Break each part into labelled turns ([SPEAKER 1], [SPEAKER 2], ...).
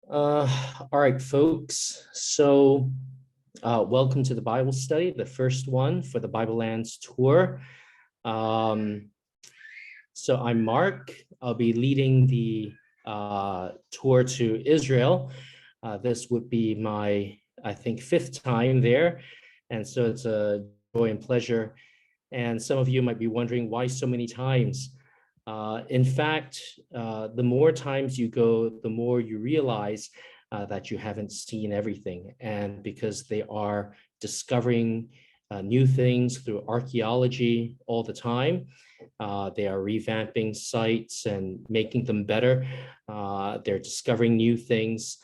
[SPEAKER 1] Uh, all right, folks. Welcome to the Bible study, the first one for the Bible Lands tour. Um, I'm Mark. I'll be leading the tour to Israel. This would be my, I think, fifth time there. And so it's a joy and pleasure. And some of you might be wondering why so many times. In fact, the more times you go, the more you realize that you haven't seen everything. And because they are discovering new things through archaeology all the time, they are revamping sites and making them better. They're discovering new things.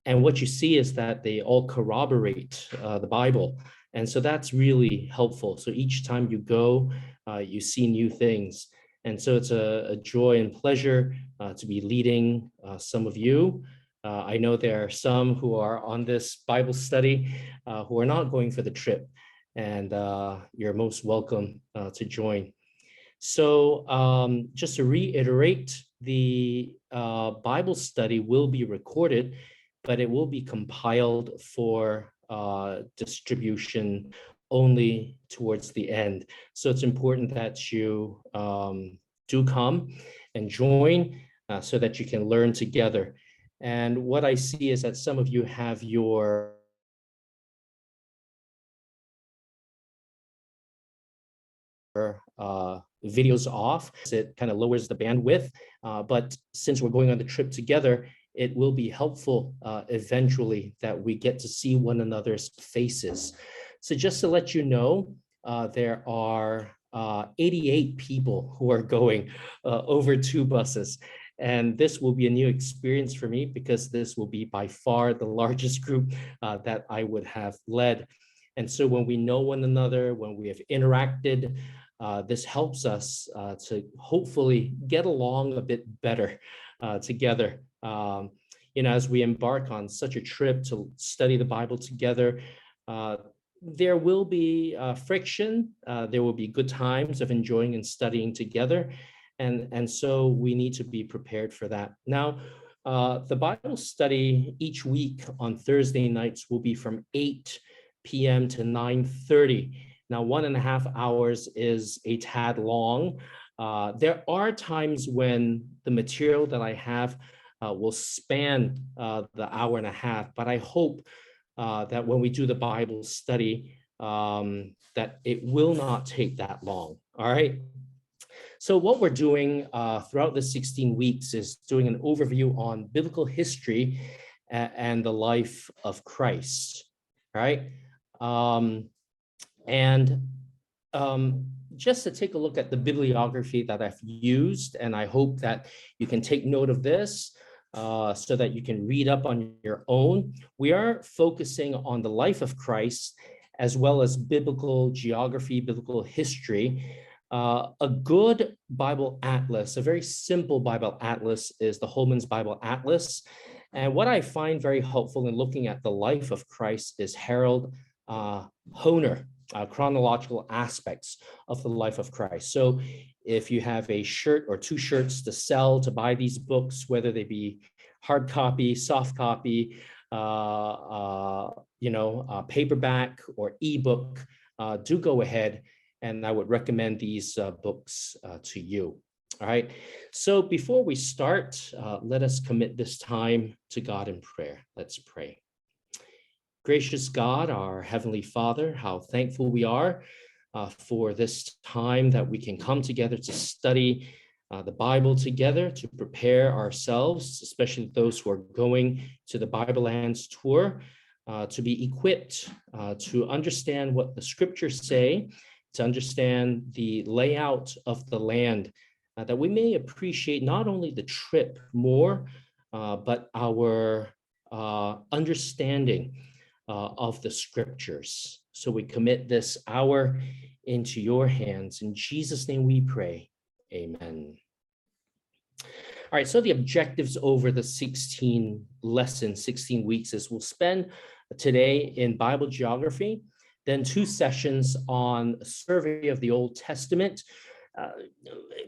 [SPEAKER 1] And what you see is that they all corroborate the Bible. And so that's really helpful. So each time you go, you see new things. And so it's a joy and pleasure to be leading some of you. I know there are some who are on this Bible study who are not going for the trip, and you're most welcome to join. So just to reiterate, the Bible study will be recorded, but it will be compiled for distribution only towards the end. So it's important that you do come and join so that you can learn together. And what I see is that some of you have your videos off. It kind of lowers the bandwidth, but since we're going on the trip together, it will be helpful eventually that we get to see one another's faces. So just to let you know, there are 88 people who are going over 2 buses. And this will be a new experience for me because this will be by far the largest group that I would have led. And so when we know one another, when we have interacted, this helps us to hopefully get along a bit better together. As we embark on such a trip to study the Bible together, there will be friction. There will be good times of enjoying and studying together. And so we need to be prepared for that. Now, the Bible study each week on Thursday nights will be from 8 p.m. to 9:30. Now, 1.5 hours is a tad long. There are times when the material that I have will span the hour and a half, but I hope that when we do the Bible study, that it will not take that long, all right? So what we're doing throughout the 16 weeks is doing an overview on biblical history and the life of Christ, right? Just to take a look at the bibliography that I've used, and I hope that you can take note of this so that you can read up on your own. We are focusing on the life of Christ as well as biblical geography, biblical history. A good Bible atlas, a very simple Bible atlas, is the Holman's Bible Atlas. And what I find very helpful in looking at the life of Christ is Harold Hoehner, chronological aspects of the life of Christ. So if you have a shirt or 2 shirts to sell, to buy these books, whether they be hard copy, soft copy, paperback or ebook, do go ahead. And I would recommend these books to you. All right. So before we start, let us commit this time to God in prayer. Let's pray. Gracious God, our Heavenly Father, how thankful we are for this time that we can come together to study the Bible together, to prepare ourselves, especially those who are going to the Bible Lands tour, to be equipped to understand what the scriptures say, to understand the layout of the land, that we may appreciate not only the trip more, but our understanding of the scriptures. So we commit this hour into your hands. In Jesus' name we pray. Amen. All right, so the objectives over the 16 lessons, 16 weeks is we'll spend today in Bible geography, then 2 sessions on a survey of the Old Testament, uh,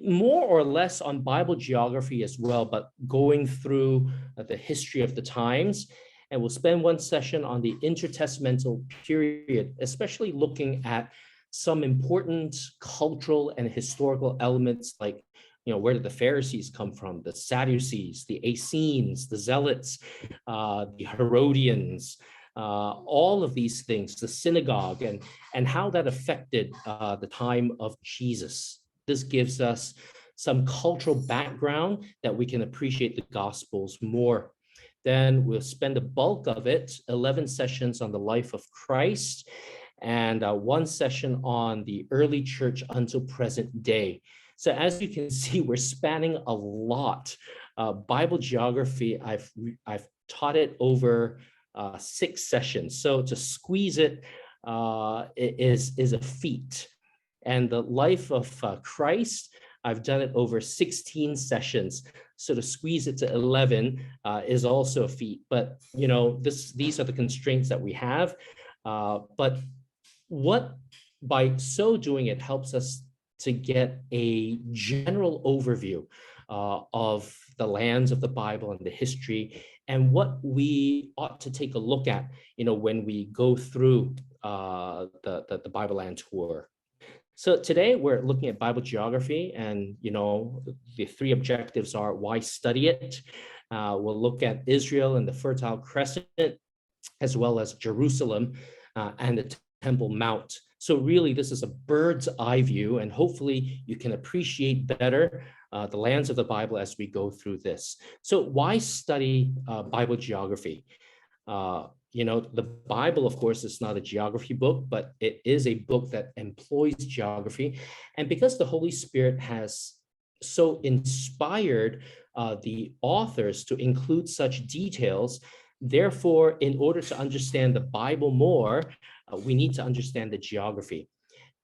[SPEAKER 1] more or less on Bible geography as well, but going through the history of the times. And we'll spend one session on the intertestamental period, especially looking at some important cultural and historical elements like, where did the Pharisees come from? The Sadducees, the Essenes, the Zealots, the Herodians, all of these things, the synagogue, and how that affected the time of Jesus. This gives us some cultural background that we can appreciate the Gospels more. Then we'll spend the bulk of it, 11 sessions on the life of Christ, and one session on the early church until present day. So as you can see, we're spanning a lot. Bible geography, I've taught it over 6 sessions. So to squeeze it is a feat. And the life of Christ, I've done it over 16 sessions. So to squeeze it to 11 is also a feat. But these are the constraints that we have. But what by so doing it helps us to get a general overview of the lands of the Bible and the history, and what we ought to take a look at, when we go through the Bible Land Tour. So today we're looking at Bible geography, and the 3 objectives are: why study it? We'll look at Israel and the Fertile Crescent, as well as Jerusalem and the Temple Mount. So really, this is a bird's eye view, and hopefully you can appreciate better the lands of the Bible as we go through this. So why study Bible geography? The Bible, of course, is not a geography book, but it is a book that employs geography. And because the Holy Spirit has so inspired the authors to include such details, therefore, in order to understand the Bible more, we need to understand the geography.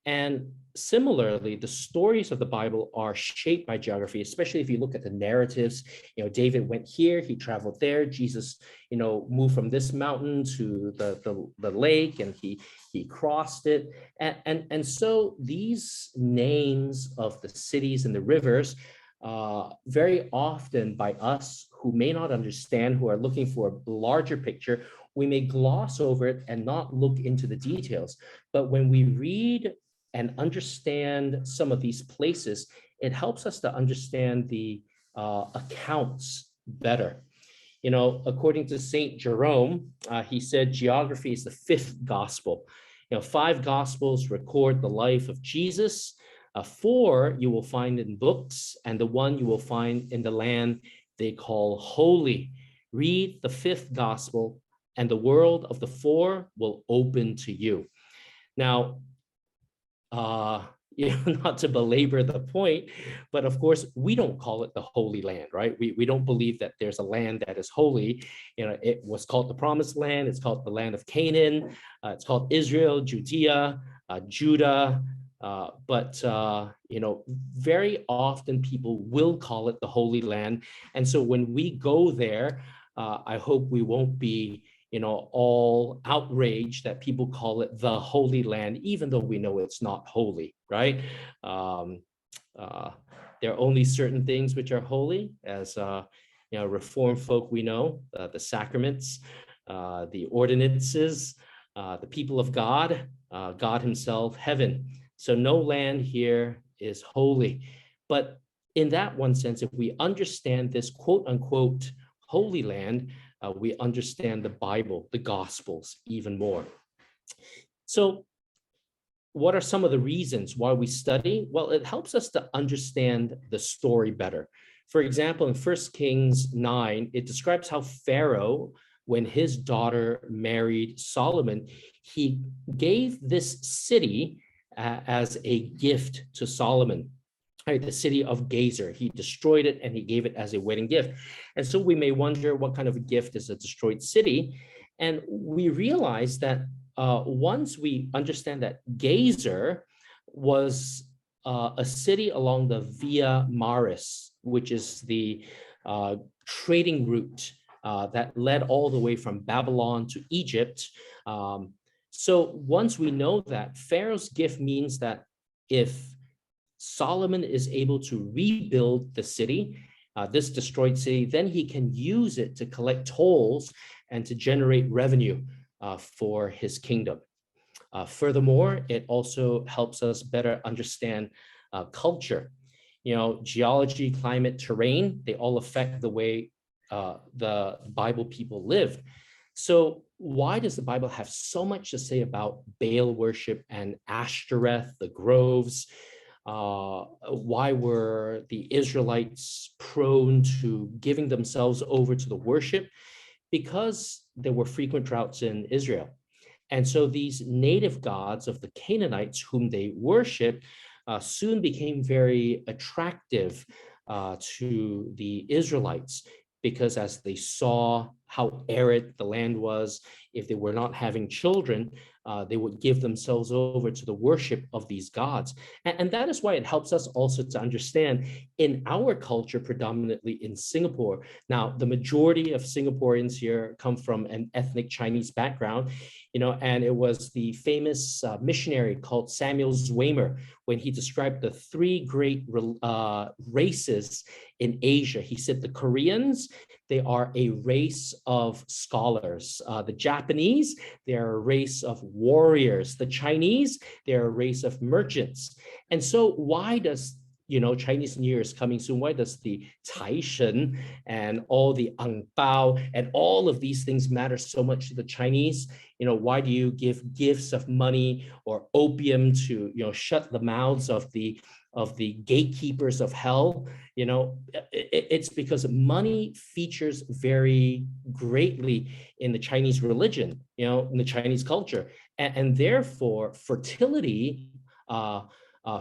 [SPEAKER 1] And similarly, the stories of the Bible are shaped by geography, especially if you look at the narratives. David went here, he traveled there. Jesus, moved from this mountain to the lake, and he crossed it. And so these names of the cities and the rivers, very often by us who may not understand, who are looking for a larger picture, we may gloss over it and not look into the details. But when we read and understand some of these places, it helps us to understand the accounts better. According to St. Jerome, he said geography is the 5th gospel. 5 gospels record the life of Jesus. 4 you will find in books, and the 1 you will find in the land they call holy. Read the 5th gospel, and the world of the 4 will open to you. Now, not to belabor the point, but of course, we don't call it the Holy Land, right? We don't believe that there's a land that is holy. It was called the Promised Land. It's called the land of Canaan. It's called Israel, Judea, Judah. But very often people will call it the Holy Land. And so when we go there, I hope we won't be all outraged that people call it the Holy Land, even though we know it's not holy, right? There are only certain things which are holy, as Reformed folk we know, the sacraments, the ordinances, the people of God, God himself, heaven. So no land here is holy. But in that one sense, if we understand this quote unquote Holy Land, we understand the Bible, the Gospels, even more. So what are some of the reasons why we study? Well, it helps us to understand the story better. For example, in 1 Kings 9, it describes how Pharaoh, when his daughter married Solomon, he gave this city as a gift to Solomon. Right, the city of Gezer. He destroyed it and he gave it as a wedding gift. And so we may wonder, what kind of a gift is a destroyed city? And we realize that once we understand that Gezer was a city along the Via Maris, which is the trading route that led all the way from Babylon to Egypt. So once we know that, Pharaoh's gift means that if Solomon is able to rebuild the city, this destroyed city. Then he can use it to collect tolls and to generate revenue for his kingdom. Furthermore, it also helps us better understand culture. You know, geology, climate, terrain, they all affect the way the Bible people live. So why does the Bible have so much to say about Baal worship and Ashtoreth, the groves? Why were the Israelites prone to giving themselves over to the worship? Because there were frequent droughts in Israel. And so these native gods of the Canaanites whom they worshiped soon became very attractive to the Israelites, because as they saw how arid the land was, if they were not having children, they would give themselves over to the worship of these gods. And that is why it helps us also to understand in our culture, predominantly in Singapore. Now, the majority of Singaporeans here come from an ethnic Chinese background, you know, and it was the famous missionary called Samuel Zwemer, when he described the three great races in Asia. He said the Koreans, they are a race of scholars. The Japanese, they're a race of warriors. The Chinese, they're a race of merchants. And so why does, you know, Chinese New Year is coming soon, why does the Taishen and all the Ang Bao and all of these things matter so much to the Chinese? You know, why do you give gifts of money or opium to, you know, shut the mouths of the gatekeepers of hell? You know, it's because money features very greatly in the Chinese religion, you know, in the Chinese culture, and therefore fertility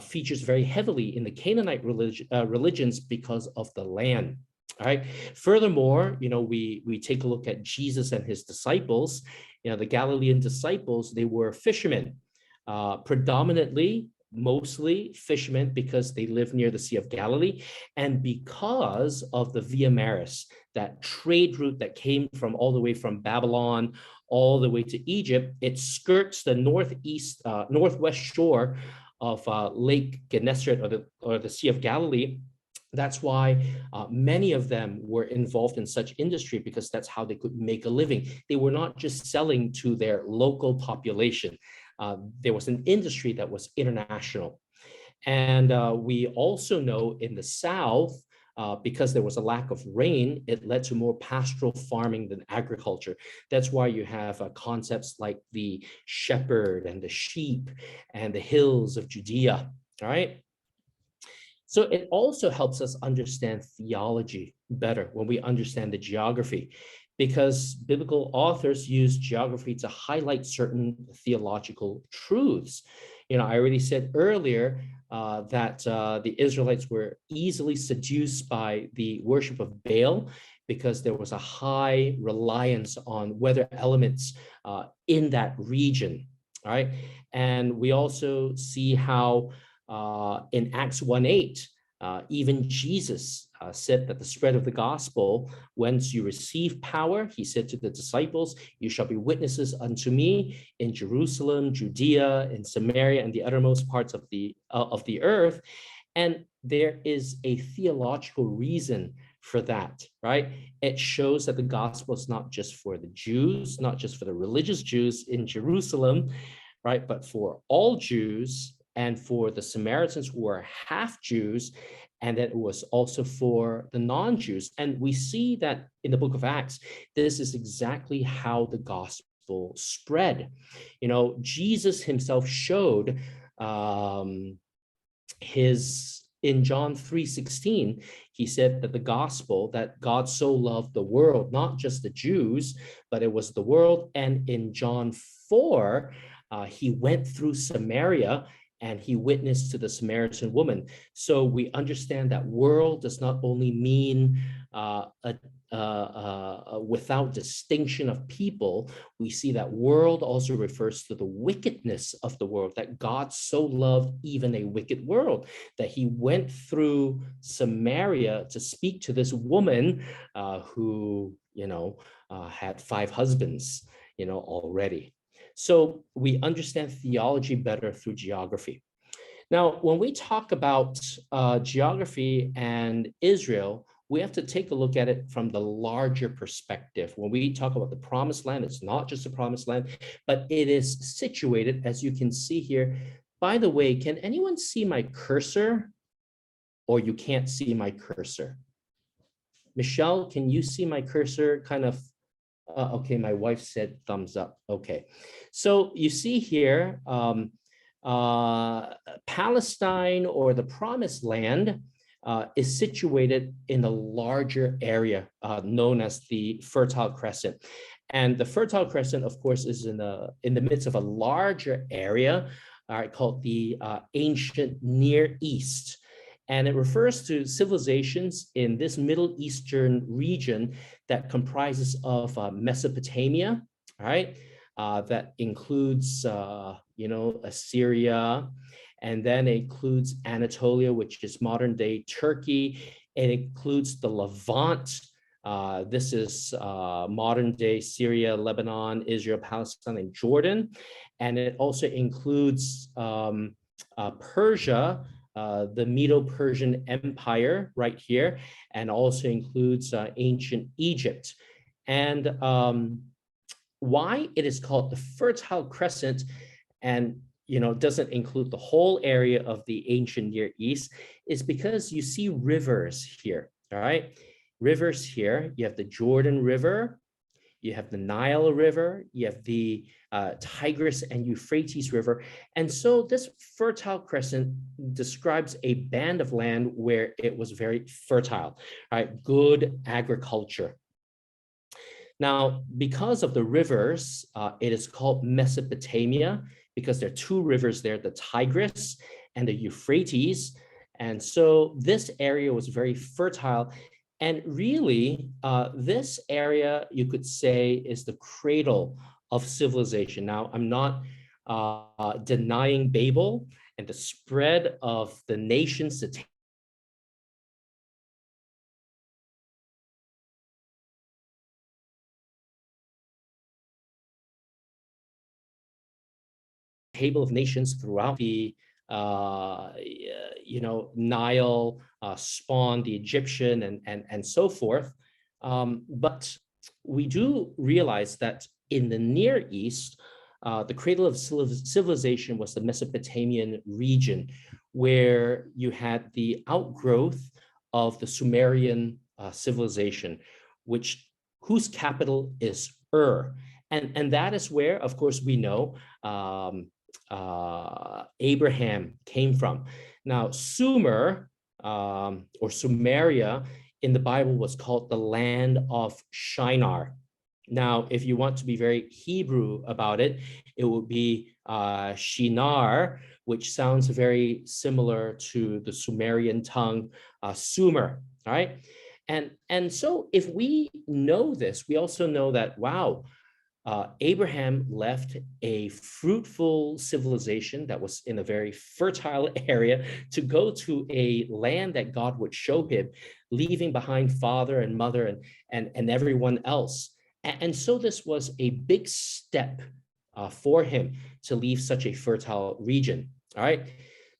[SPEAKER 1] features very heavily in the Canaanite religions because of the land. All right. Furthermore, you know, we take a look at Jesus and his disciples. You know, the Galilean disciples, they were fishermen, predominantly, mostly fishermen, because they lived near the Sea of Galilee, and because of the Via Maris, that trade route that came from all the way from Babylon all the way to Egypt. It skirts the northwest shore of Lake Gennesaret, or the Sea of Galilee. That's why many of them were involved in such industry, because that's how they could make a living. They were not just selling to their local population. There was an industry that was international. And we also know in the South, because there was a lack of rain, it led to more pastoral farming than agriculture. That's why you have concepts like the shepherd and the sheep and the hills of Judea, all right? So it also helps us understand theology better when we understand the geography, because biblical authors use geography to highlight certain theological truths. You know, I already said earlier that the Israelites were easily seduced by the worship of Baal, because there was a high reliance on weather elements in that region. All right. And we also see how in Acts 1:8, even Jesus said that the spread of the gospel, once you receive power, he said to the disciples, you shall be witnesses unto me in Jerusalem, Judea, in Samaria, and the uttermost parts of the earth. And there is a theological reason for that, right? It shows that the gospel is not just for the Jews, not just for the religious Jews in Jerusalem, right? But for all Jews, and for the Samaritans who were half Jews, and that it was also for the non-Jews. And we see that in the book of Acts, this is exactly how the gospel spread. You know, Jesus himself showed in John 3:16, he said that the gospel, that God so loved the world, not just the Jews, but it was the world. And in John 4, he went through Samaria and he witnessed to the Samaritan woman. So we understand that world does not only mean without distinction of people. We see that world also refers to the wickedness of the world, that God so loved even a wicked world, that he went through Samaria to speak to this woman who, you know, had 5 husbands, you know, already. So we understand theology better through geography. Now, when we talk about geography and Israel, we have to take a look at it from the larger perspective. When we talk about the promised land, it's not just the promised land, but it is situated, as you can see here. By the way, can anyone see my cursor, or you can't see my cursor? Michelle, can you see my cursor kind of? Okay, my wife said thumbs up. Okay, so you see here, Palestine, or the Promised Land, is situated in a larger area known as the Fertile Crescent. And the Fertile Crescent, of course, is in the midst of a larger area called the ancient Near East. And it refers to civilizations in this Middle Eastern region that comprises of Mesopotamia, all right? That includes, Assyria, and then it includes Anatolia, which is modern day Turkey. It includes the Levant. This is modern day Syria, Lebanon, Israel, Palestine, and Jordan. And it also includes Persia, the Medo-Persian Empire right here, and also includes ancient Egypt. And why it is called the Fertile Crescent, and doesn't include the whole area of the ancient Near East, is because you see rivers here, all right? Rivers here, you have the Jordan River, you have the Nile River, you have the Tigris and Euphrates River. And so this Fertile Crescent describes a band of land where it was very fertile, right? Good agriculture. Now, because of the rivers, it is called Mesopotamia, because there are two rivers there, the Tigris and the Euphrates. And so this area was very fertile. And really, this area, you could say, is the cradle of civilization. Now, I'm not denying Babel and the spread of the nations to table of nations throughout the Nile spawned the Egyptian and so forth. But we do realize that in the Near East, the cradle of civilization was the Mesopotamian region, where you had the outgrowth of the Sumerian civilization, whose capital is Ur. And that is where, of course, we know Abraham came from. Now, Sumer or Sumeria in the Bible was called the land of Shinar. Now, if you want to be very Hebrew about it, it would be Shinar, which sounds very similar to the Sumerian tongue, Sumer, all right? And so if we know this, we also know that, wow, Abraham left a fruitful civilization that was in a very fertile area to go to a land that God would show him, leaving behind father and mother and everyone else. And so this was a big step for him to leave such a fertile region. All right.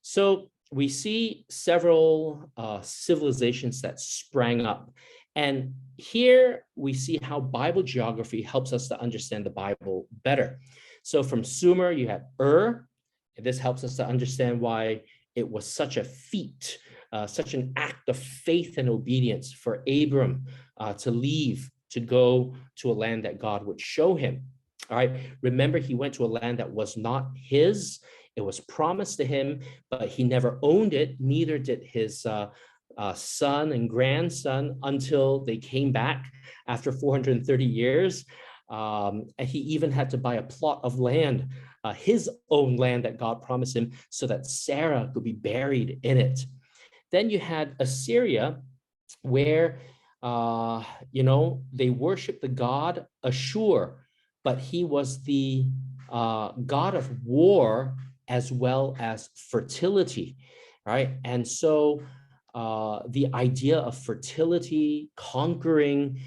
[SPEAKER 1] So we see several civilizations that sprang up. And here we see how Bible geography helps us to understand the Bible better. So from Sumer, you had Ur. And this helps us to understand why it was such a feat, such an act of faith and obedience for Abram to leave, to go to a land that God would show him. All right. Remember, he went to a land that was not his. It was promised to him, but he never owned it. Neither did his son and grandson until they came back after 430 years. And he even had to buy a plot of land, his own land that God promised him, so that Sarah could be buried in it. Then you had Assyria, where they worshiped the god Ashur, but he was the god of war as well as fertility, right? And so the idea of fertility, conquering,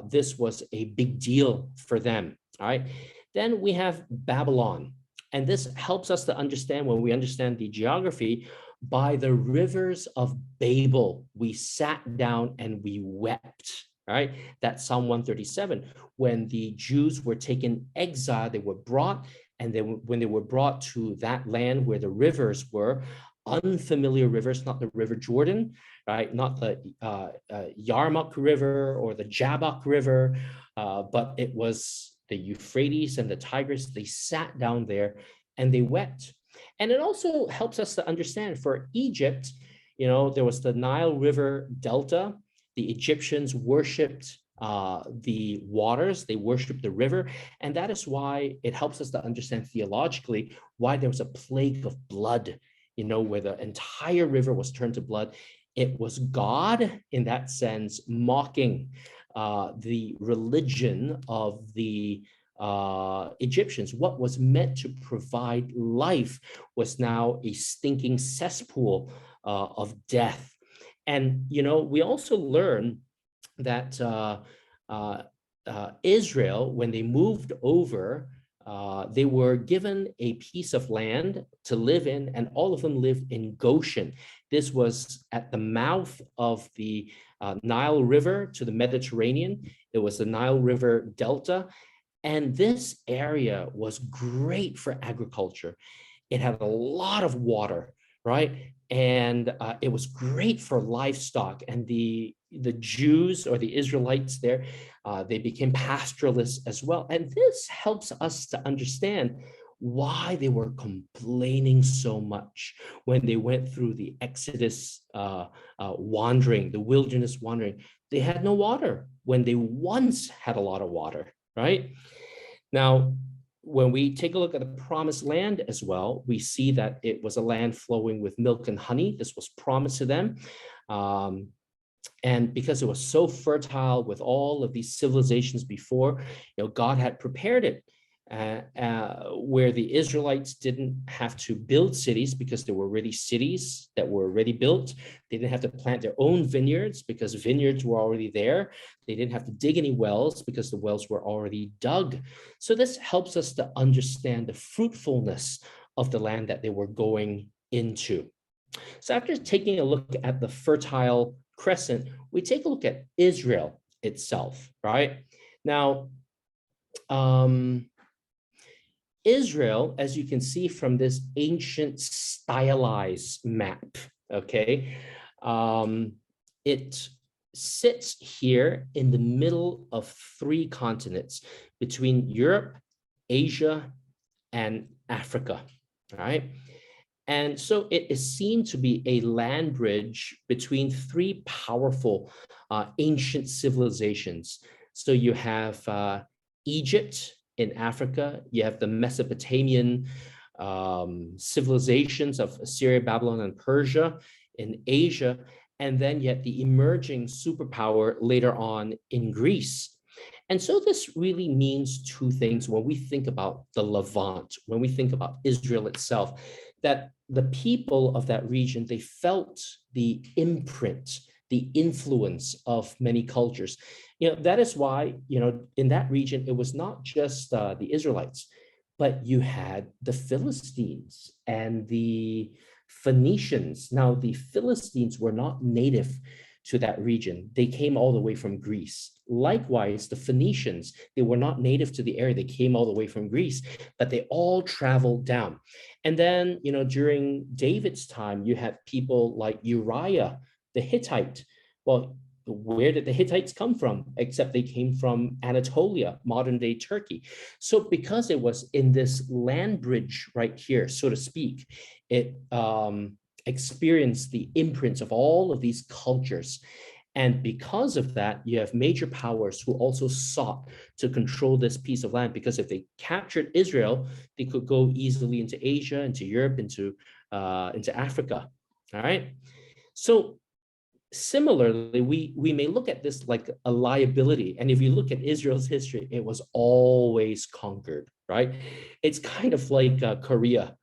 [SPEAKER 1] this was a big deal for them, all right? Then we have Babylon, And this helps us to understand, when we understand the geography, by the rivers of Babel, we sat down and we wept. Right? That's Psalm 137. When the Jews were taken exile, they were brought, and then when they were brought to that land where the rivers were, unfamiliar rivers, not the River Jordan, right? Not the Yarmuk River or the Jabbok River, but it was the Euphrates and the Tigris. They sat down there and they wept. And it also helps us to understand, for Egypt, there was the Nile River Delta. The Egyptians worshipped the waters, they worshiped the river. And that is why it helps us to understand theologically why there was a plague of blood, where the entire river was turned to blood. It was God, in that sense, mocking the religion of the Egyptians. What was meant to provide life was now a stinking cesspool of death. And, we also learn that Israel, when they moved over, they were given a piece of land to live in, and all of them lived in Goshen. This was at the mouth of the Nile River to the Mediterranean. It was the Nile River Delta. And this area was great for agriculture. It had a lot of water, right? And it was great for livestock. And the Jews, or the Israelites there, they became pastoralists as well. And this helps us to understand why they were complaining so much when they went through the Exodus wandering, the wilderness wandering. They had no water when they once had a lot of water, right? Now, when we take a look at the promised land as well, we see that it was a land flowing with milk and honey. This was promised to them. And because it was so fertile with all of these civilizations before, God had prepared it where the Israelites didn't have to build cities because there were already cities that were already built. They didn't have to plant their own vineyards because vineyards were already there. They didn't have to dig any wells because the wells were already dug. So this helps us to understand the fruitfulness of the land that they were going into. So after taking a look at the Fertile Crescent, we take a look at Israel itself, right? Now, Israel, as you can see from this ancient stylized map, okay, it sits here in the middle of three continents, between Europe, Asia, and Africa, right? And so it is seen to be a land bridge between three powerful ancient civilizations. So you have Egypt in Africa, you have the Mesopotamian civilizations of Assyria, Babylon, and Persia in Asia, and then yet the emerging superpower later on in Greece. And so this really means two things when we think about the Levant, when we think about Israel itself, that the people of that region, they felt the imprint, the influence of many cultures. That is why, in that region, it was not just the Israelites, but you had the Philistines and the Phoenicians. Now, the Philistines were not native to that region. They came all the way from Greece. Likewise, the Phoenicians, they were not native to the area. They came all the way from Greece, but they all traveled down. And then, during David's time, you had people like Uriah, the Hittite. Well, where did the Hittites come from? Except they came from Anatolia, modern day Turkey. So because it was in this land bridge right here, so to speak, it experienced the imprints of all of these cultures. And because of that, you have major powers who also sought to control this piece of land, because if they captured Israel, they could go easily into Asia, into Europe, into Africa. All right. So similarly, we may look at this like a liability. And if you look at Israel's history, it was always conquered, right? It's kind of like Korea.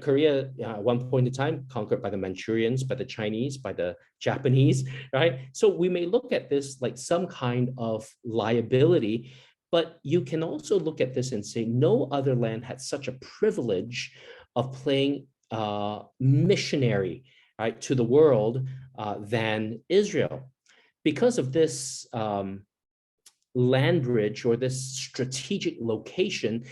[SPEAKER 1] Korea, at one point in time, conquered by the Manchurians, by the Chinese, by the Japanese, right? So we may look at this like some kind of liability, But you can also look at this and say no other land had such a privilege of playing missionary, right, to the world than Israel. Because of this land bridge or this strategic location,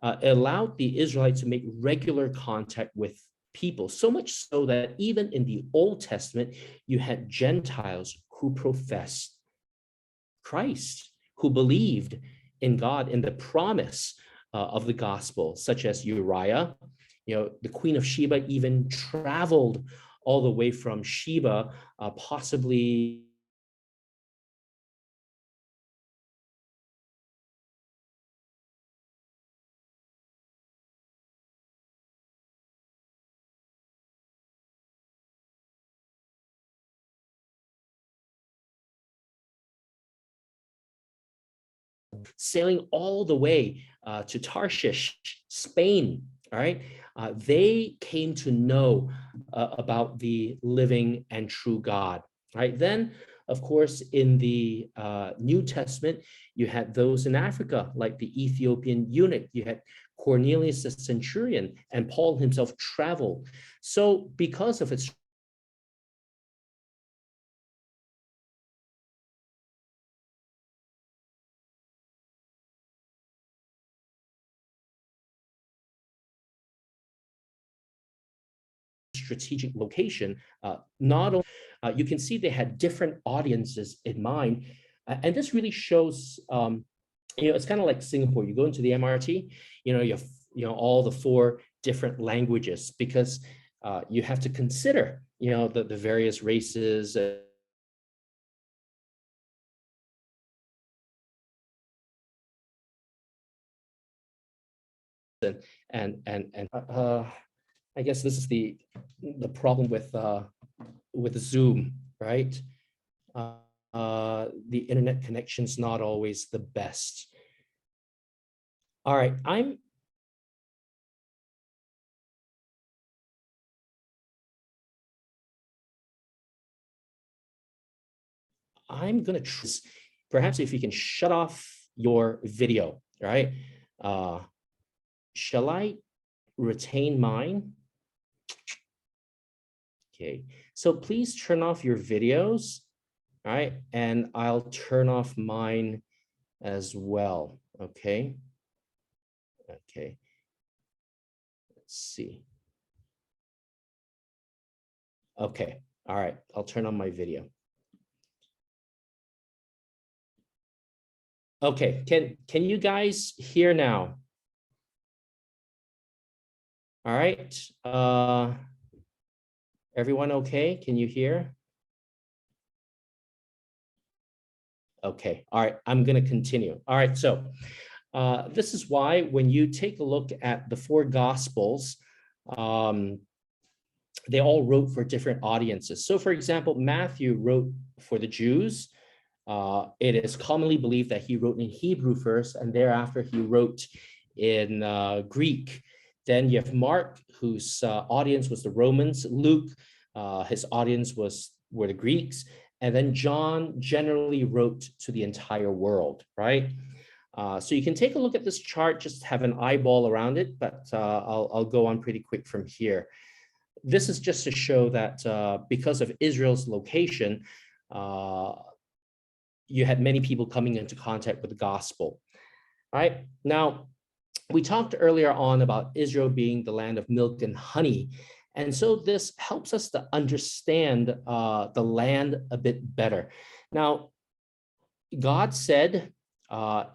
[SPEAKER 1] allowed the Israelites to make regular contact with people, so much so that even in the Old Testament, you had Gentiles who professed Christ, who believed in God, in the promise of the gospel, such as Uriah. The Queen of Sheba even traveled all the way from Sheba, possibly sailing all the way to Tarshish, Spain. All right. They came to know about the living and true God. Right. Then, of course, in the New Testament, you had those in Africa, like the Ethiopian eunuch. You had Cornelius the centurion, and Paul himself traveled. So because of its strategic location, not only you can see they had different audiences in mind, and this really shows. It's kind of like Singapore. You go into the MRT, you have all the four different languages because you have to consider the various races. And I guess this is the problem with Zoom, right? The internet connection's not always the best. All right, I'm gonna perhaps if you can shut off your video, right? Shall I retain mine? Okay, so please turn off your videos, all right? And I'll turn off mine as well, okay? Okay, let's see. Okay, all right, I'll turn on my video. Okay, can you guys hear now? All right, everyone okay? Can you hear? Okay, all right, I'm gonna continue. All right, so this is why when you take a look at the four Gospels, they all wrote for different audiences. So for example, Matthew wrote for the Jews. It is commonly believed that he wrote in Hebrew first, and thereafter he wrote in Greek. Then you have Mark, whose audience was the Romans. Luke, his audience were the Greeks. And then John generally wrote to the entire world, right? So you can take a look at this chart, just have an eyeball around it, but I'll go on pretty quick from here. This is just to show that because of Israel's location, you had many people coming into contact with the gospel. All right. Now, we talked earlier on about Israel being the land of milk and honey. And so this helps us to understand the land a bit better. Now, God said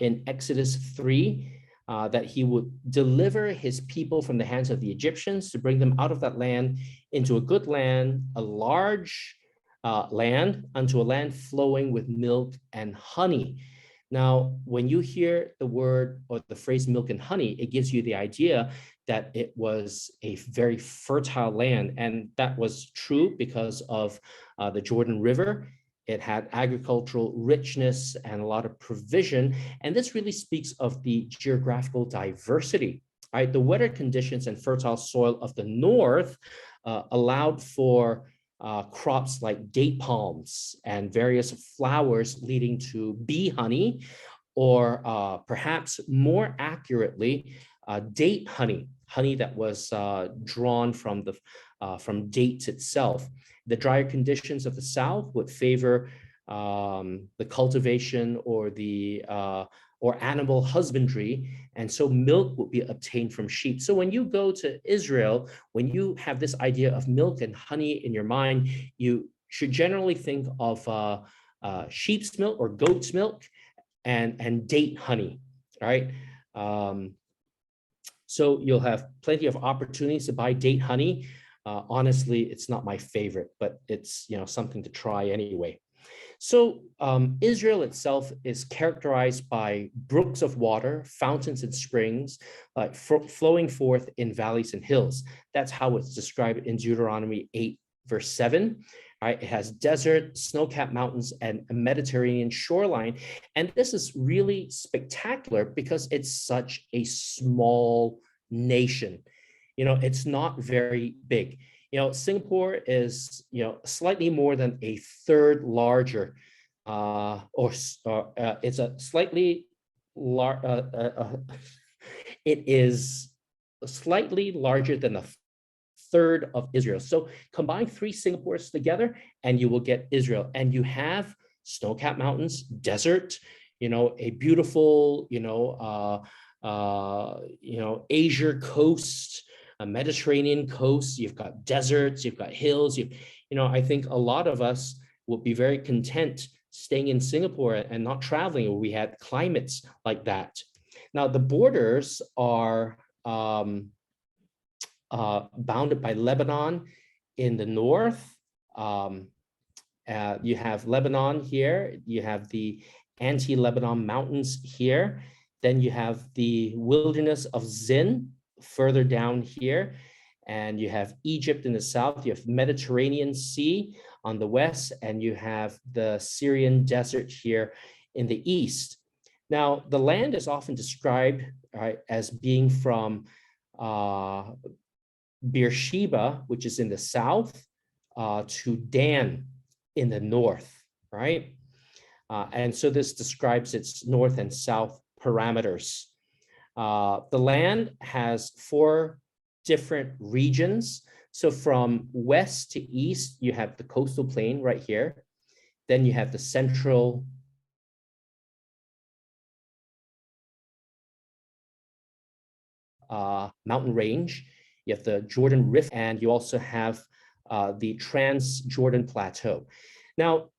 [SPEAKER 1] in Exodus 3 that he would deliver his people from the hands of the Egyptians to bring them out of that land into a good land, a large land, unto a land flowing with milk and honey. Now, when you hear the word or the phrase milk and honey, it gives you the idea that it was a very fertile land. And that was true because of the Jordan River. It had agricultural richness and a lot of provision. And this really speaks of the geographical diversity. Right? The weather conditions and fertile soil of the north allowed for crops like date palms and various flowers leading to bee honey. or perhaps more accurately, date honey, honey that was drawn from dates itself. The drier conditions of the South would favor the cultivation or animal husbandry, and so milk would be obtained from sheep. So when you go to Israel, when you have this idea of milk and honey in your mind, you should generally think of sheep's milk or goat's milk and date honey, right? So you'll have plenty of opportunities to buy date honey. Honestly, it's not my favorite, but it's something to try anyway. So Israel itself is characterized by brooks of water, fountains and springs, flowing forth in valleys and hills. That's how it's described in Deuteronomy 8, verse 7. Right? It has desert, snow-capped mountains, and a Mediterranean shoreline. And this is really spectacular because it's such a small nation. It's not very big. Singapore is, slightly more than a third larger, it's a slightly it is slightly larger than a third of Israel. So combine 3 Singapores together and you will get Israel. And you have snow-capped mountains, desert, a beautiful, Asia coast, a Mediterranean coast. You've got deserts, you've got hills. I think a lot of us will be very content staying in Singapore and not traveling where we had climates like that. Now, the borders are bounded by Lebanon in the north. You have Lebanon here. You have the anti-Lebanon mountains here. Then you have the wilderness of Zin further down here. And you have Egypt in the south. You have Mediterranean Sea on the west. And you have the Syrian desert here in the east. Now, the land is often described, right, as being from Beersheba, which is in the south, to Dan in the north, right? And so this describes its north and south parameters. The land has 4 different regions. So from west to east, you have the coastal plain right here. Then you have the central mountain range. You have the Jordan Rift, and you also have the Trans-Jordan Plateau. Now,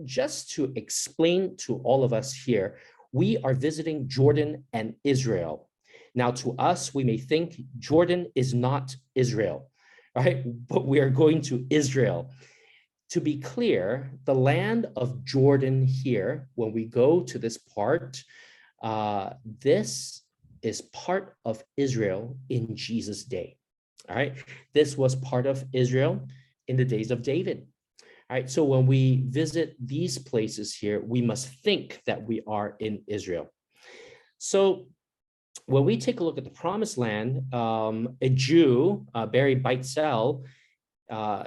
[SPEAKER 1] just to explain to all of us here, we are visiting Jordan and Israel. Now, to us, we may think Jordan is not Israel, right? But we are going to Israel. To be clear, the land of Jordan here, when we go to this part, this is part of Israel in Jesus' day. All right, this was part of Israel in the days of David. All right, so when we visit these places here, we must think that we are in Israel. So when we take a look at the Promised Land, a Jew, Barry Beitzel,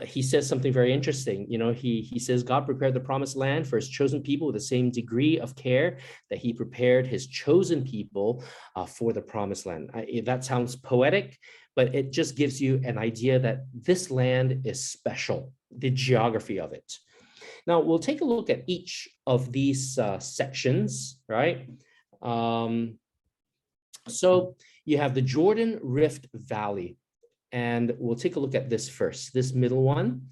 [SPEAKER 1] he says something very interesting. He says God prepared the Promised Land for his chosen people with the same degree of care that he prepared his chosen people for the Promised Land. That sounds poetic, but it just gives you an idea that this land is special, the geography of it. Now, we'll take a look at each of these sections, right? So you have the Jordan Rift Valley. And we'll take a look at this first, this middle one.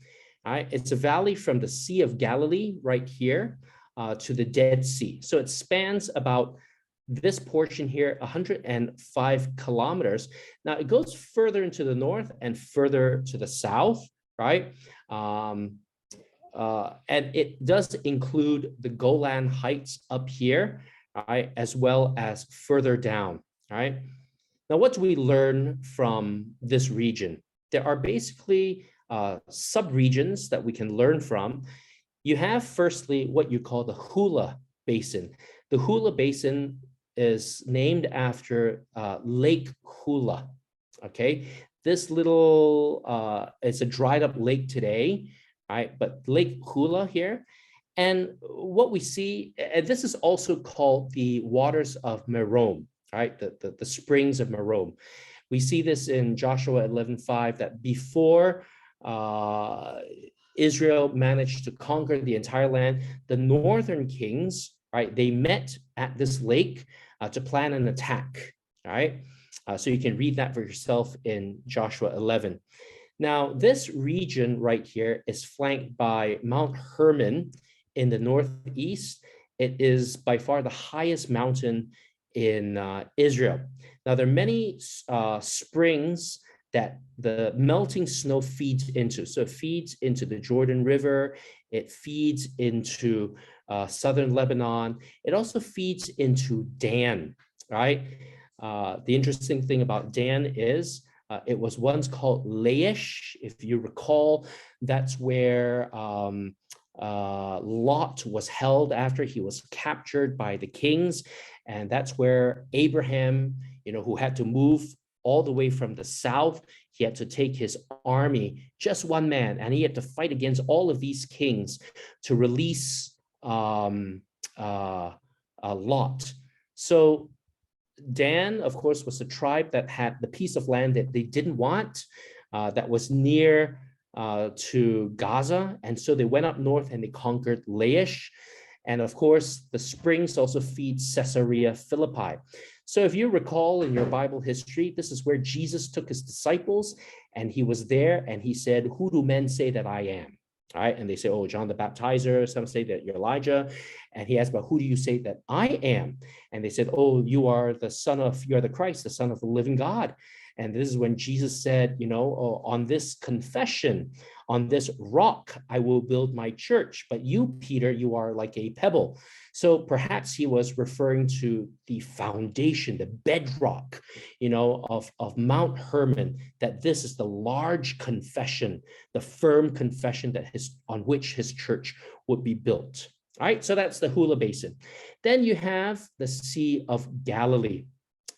[SPEAKER 1] All right, it's a valley from the Sea of Galilee right here to the Dead Sea. So it spans about this portion here, 105 kilometers. Now it goes further into the north and further to the south, right? And it does include the Golan Heights up here, right, as well as further down, right? Now, what do we learn from this region? There are basically sub-regions that we can learn from. You have, firstly, what you call the Hula Basin. The Hula Basin is named after Lake Hula, okay? This little, it's a dried up lake today, right? But Lake Hula here, And what we see, and this is also called the waters of Merom, right? The springs of Merom. We see this in Joshua 11:5, that before Israel managed to conquer the entire land, the northern kings, right, they met at this lake to plan an attack, right? So you can read that for yourself in Joshua 11. Now, this region right here is flanked by Mount Hermon in the northeast. It is by far the highest mountain in Israel. Now, there are many springs that the melting snow feeds into. So it feeds into the Jordan River. It feeds into southern Lebanon. It also feeds into Dan, right? The interesting thing about Dan is it was once called Laish. If you recall, that's where Lot was held after he was captured by the kings. And that's where Abraham, who had to move all the way from the south, he had to take his army, just one man, and he had to fight against all of these kings to release Lot. So Dan, of course, was a tribe that had the piece of land that they didn't want, that was near to Gaza. And so they went up north and they conquered Laish. And of course, the springs also feed Caesarea Philippi. So if you recall in your Bible history, this is where Jesus took his disciples and he was there and he said, "Who do men say that I am?" All right. And they say, "Oh, John the Baptizer." Some say that you're Elijah. And he asked, "But who do you say that I am?" And they said, "Oh, you are the Christ, the Son of the living God." And this is when Jesus said, "Oh, on this confession, on this rock, I will build my church. But you, Peter, you are like a pebble." So perhaps he was referring to the foundation, the bedrock, of Mount Hermon, that this is the large confession, the firm confession on which his church would be built. All right, so that's the Hula Basin. Then you have the Sea of Galilee.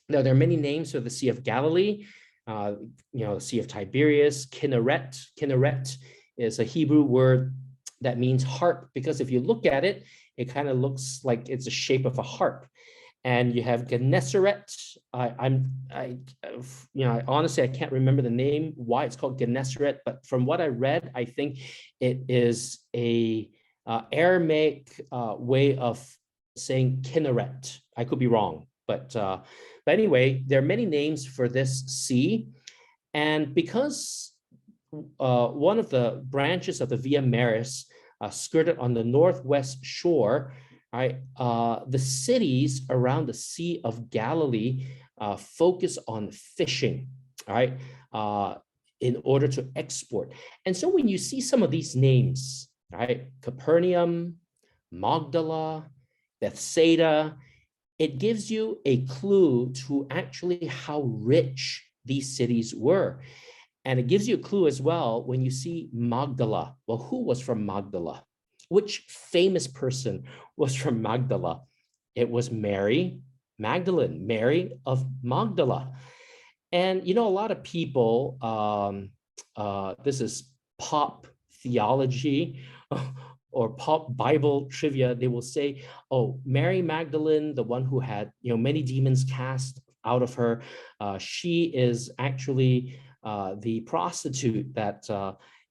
[SPEAKER 1] Now, there are many names for the Sea of Galilee, the Sea of Tiberias, Kinneret. Kinneret is a Hebrew word that means harp, because if you look at it, it kind of looks like it's the shape of a harp. And you have Gennesaret. Honestly, I can't remember the name, why it's called Gennesaret, but from what I read, I think it is a Aramaic way of saying Kinneret. I could be wrong, but anyway, there are many names for this sea. And because one of the branches of the Via Maris skirted on the northwest shore, right, the cities around the Sea of Galilee focus on fishing, right, in order to export. And so when you see some of these names, right, Capernaum, Magdala, Bethsaida, it gives you a clue to actually how rich these cities were. And it gives you a clue as well when you see Magdala. Well, who was from Magdala? Which famous person was from Magdala? It was Mary Magdalene, Mary of Magdala. And, a lot of people, this is pop theology or pop Bible trivia, they will say, "Oh, Mary Magdalene, the one who had, many demons cast out of her, she is actually the prostitute that,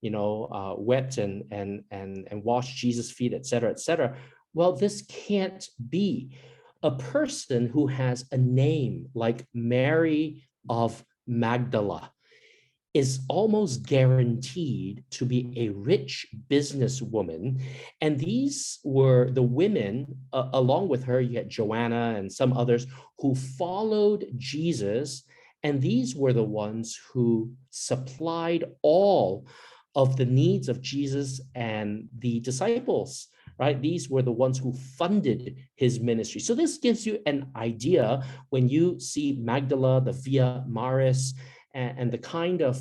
[SPEAKER 1] wept and washed Jesus' feet, et cetera, et cetera." Well, this can't be. A person who has a name like Mary of Magdala is almost guaranteed to be a rich businesswoman. And these were the women, along with her, you had Joanna and some others who followed Jesus. And these were the ones who supplied all of the needs of Jesus and the disciples, right? These were the ones who funded his ministry. So this gives you an idea when you see Magdala, the Via Maris, and the kind of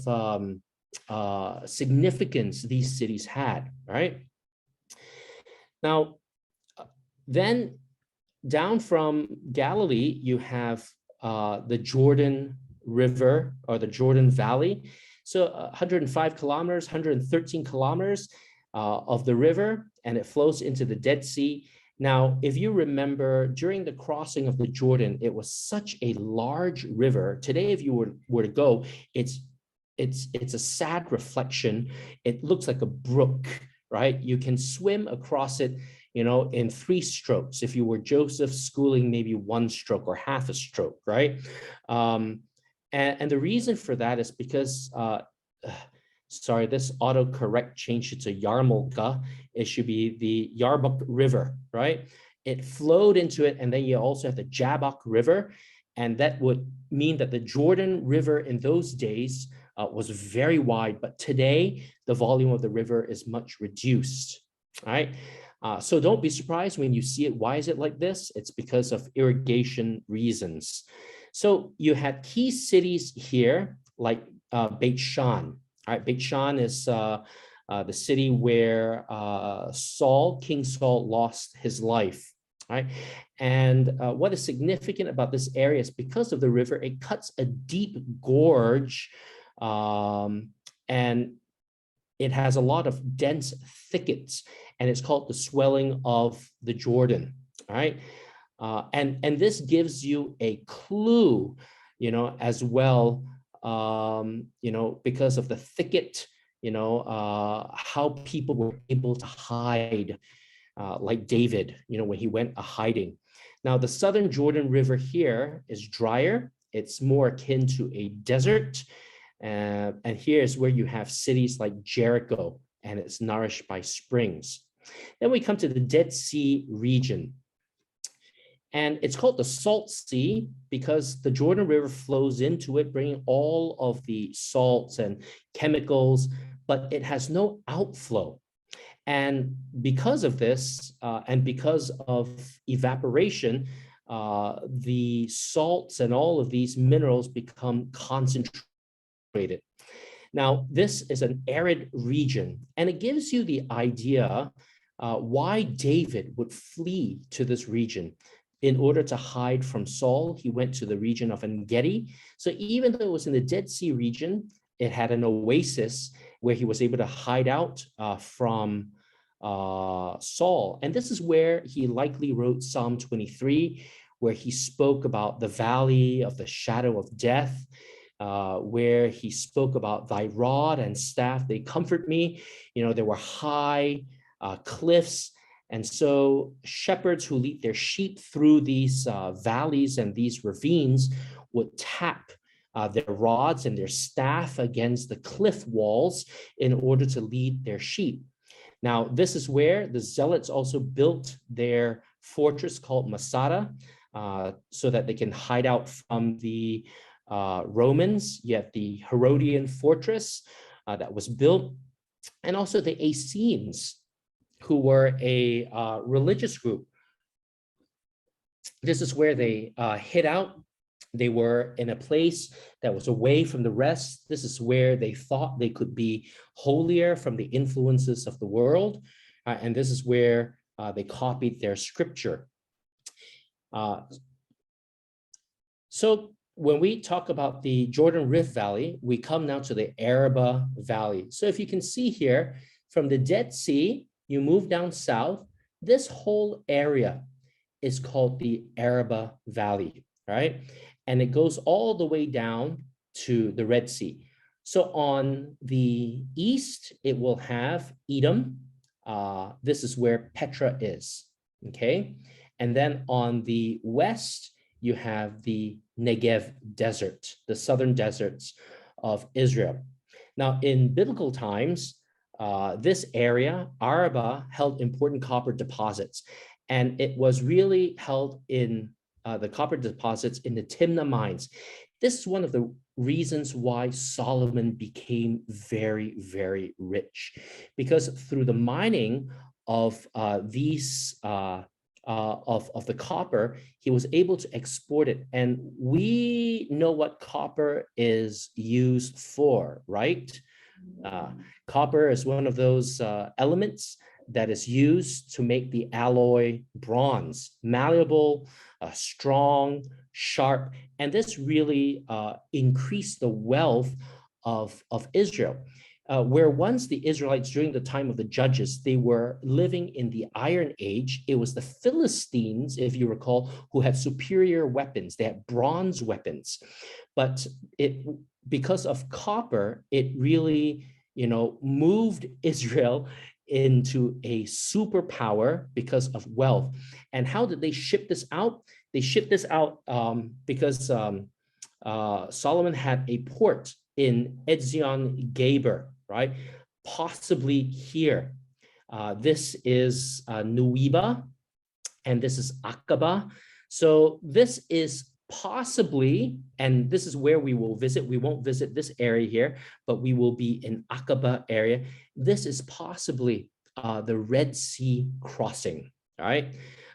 [SPEAKER 1] significance these cities had, right? Now, then down from Galilee, you have the Jordan River or the Jordan Valley. So 105 kilometers, 113 kilometers. of the river, and it flows into the Dead Sea. Now, if you remember, during the crossing of the Jordan, it was such a large river. Today, if you were to go, it's a sad reflection. It looks like a brook, right? You can swim across it, in 3 strokes. If you were Joseph Schooling, maybe 1 stroke or half a stroke, right? And the reason for that is because, sorry, this autocorrect changed it to Yarmulke. It should be the Yarmuk River, right? It flowed into it, and then you also have the Jabbok River, and that would mean that the Jordan River in those days was very wide, but today the volume of the river is much reduced, right? So don't be surprised when you see it. Why is it like this? It's because of irrigation reasons. So you had key cities here, like Beit Shan. All right, Beit Shan is the city where King Saul lost his life. Right, and what is significant about this area is because of the river, it cuts a deep gorge, and it has a lot of dense thickets, and it's called the swelling of the Jordan. All right, and this gives you a clue, as well. Because of the thicket, how people were able to hide, like David, when he went a hiding. Now, the southern Jordan River here is drier. It's more akin to a desert. And here's where you have cities like Jericho, and it's nourished by springs. Then we come to the Dead Sea region. And it's called the Salt Sea because the Jordan River flows into it, bringing all of the salts and chemicals, but it has no outflow. And because of this, and because of evaporation, the salts and all of these minerals become concentrated. Now, this is an arid region, and it gives you the idea why David would flee to this region. In order to hide from Saul, he went to the region of En-Gedi. So even though it was in the Dead Sea region, it had an oasis where he was able to hide out from Saul. And this is where he likely wrote Psalm 23, where he spoke about the valley of the shadow of death, where he spoke about thy rod and staff, they comfort me. There were high cliffs. And so shepherds who lead their sheep through these valleys and these ravines would tap their rods and their staff against the cliff walls in order to lead their sheep. Now, this is where the Zealots also built their fortress called Masada, so that they can hide out from the Romans. You have the Herodian fortress that was built, and also the Essenes, who were a religious group. This is where they hid out. They were in a place that was away from the rest. This is where they thought they could be holier from the influences of the world. And this is where they copied their scripture. So when we talk about the Jordan Rift Valley, we come now to the Araba Valley. So if you can see here, from the Dead Sea, you move down south, this whole area is called the Araba Valley, right? And it goes all the way down to the Red Sea. So on the east, it will have Edom. This is where Petra is, okay? And then on the west, you have the Negev Desert, the southern deserts of Israel. Now, in biblical times, this area, Araba, held important copper deposits, and it was really held in the copper deposits in the Timnah mines. This is one of the reasons why Solomon became very, very rich, because through the mining of these of the copper, he was able to export it. And we know what copper is used for, right? Copper is one of those elements that is used to make the alloy bronze, malleable, strong, sharp, and this really increased the wealth of Israel. where once the Israelites during the time of the judges, they were living in the Iron Age. It was the Philistines, if you recall, who had superior weapons. They had bronze weapons, but because of copper, it really, moved Israel into a superpower because of wealth. And how did they ship this out? They shipped this out because Solomon had a port in Ezion Geber, right? Possibly here. This is Nuiba, and this is Aqaba. So this is possibly, and this is where we will visit. We won't visit this area here, but we will be in Aqaba area. This is possibly the Red Sea crossing, all right?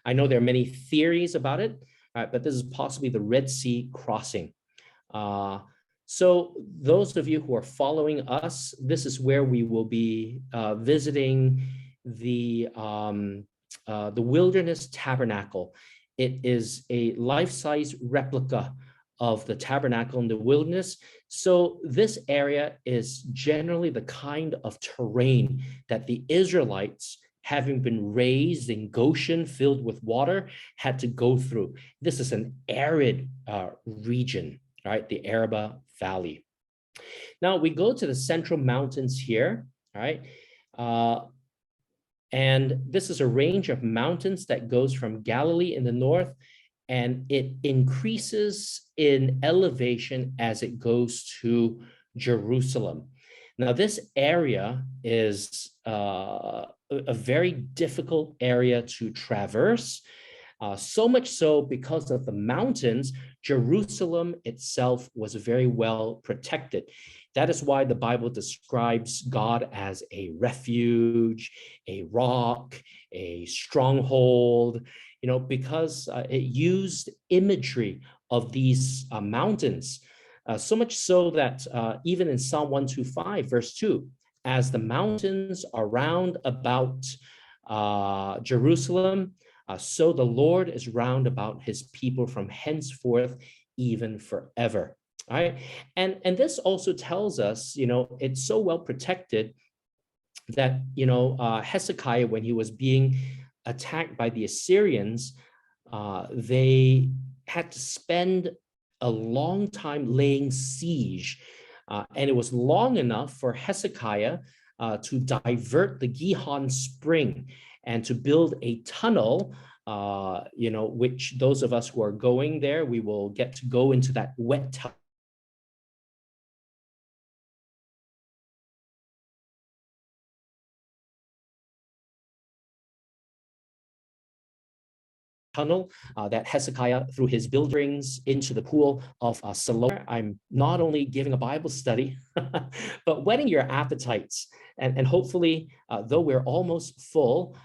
[SPEAKER 1] I know there are many theories about it, but this is possibly the Red Sea crossing. So those of you who are following us, this is where we will be visiting the Wilderness Tabernacle. It is a life-size replica of the tabernacle in the wilderness. So this area is generally the kind of terrain that the Israelites, having been raised in Goshen filled with water, had to go through. This is an arid region, right? The Araba Valley. Now we go to the Central Mountains here, right? And this is a range of mountains that goes from Galilee in the north, and it increases in elevation as it goes to Jerusalem. Now, this area is a very difficult area to traverse, so much so because of the mountains, Jerusalem itself was very well protected. That is why the Bible describes God as a refuge, a rock, a stronghold, because it used imagery of these mountains. So much so that even in Psalm 125, verse 2, as the mountains are round about Jerusalem, so the Lord is round about his people from henceforth, even forever. All right. And this also tells us, it's so well protected that, Hezekiah, when he was being attacked by the Assyrians, they had to spend a long time laying siege. And it was long enough for Hezekiah to divert the Gihon Spring and to build a tunnel, which those of us who are going there, we will get to go into that wet tunnel that Hezekiah threw his buildings into the pool of Siloam. I'm not only giving a Bible study, but whetting your appetites. And hopefully, though we're almost full,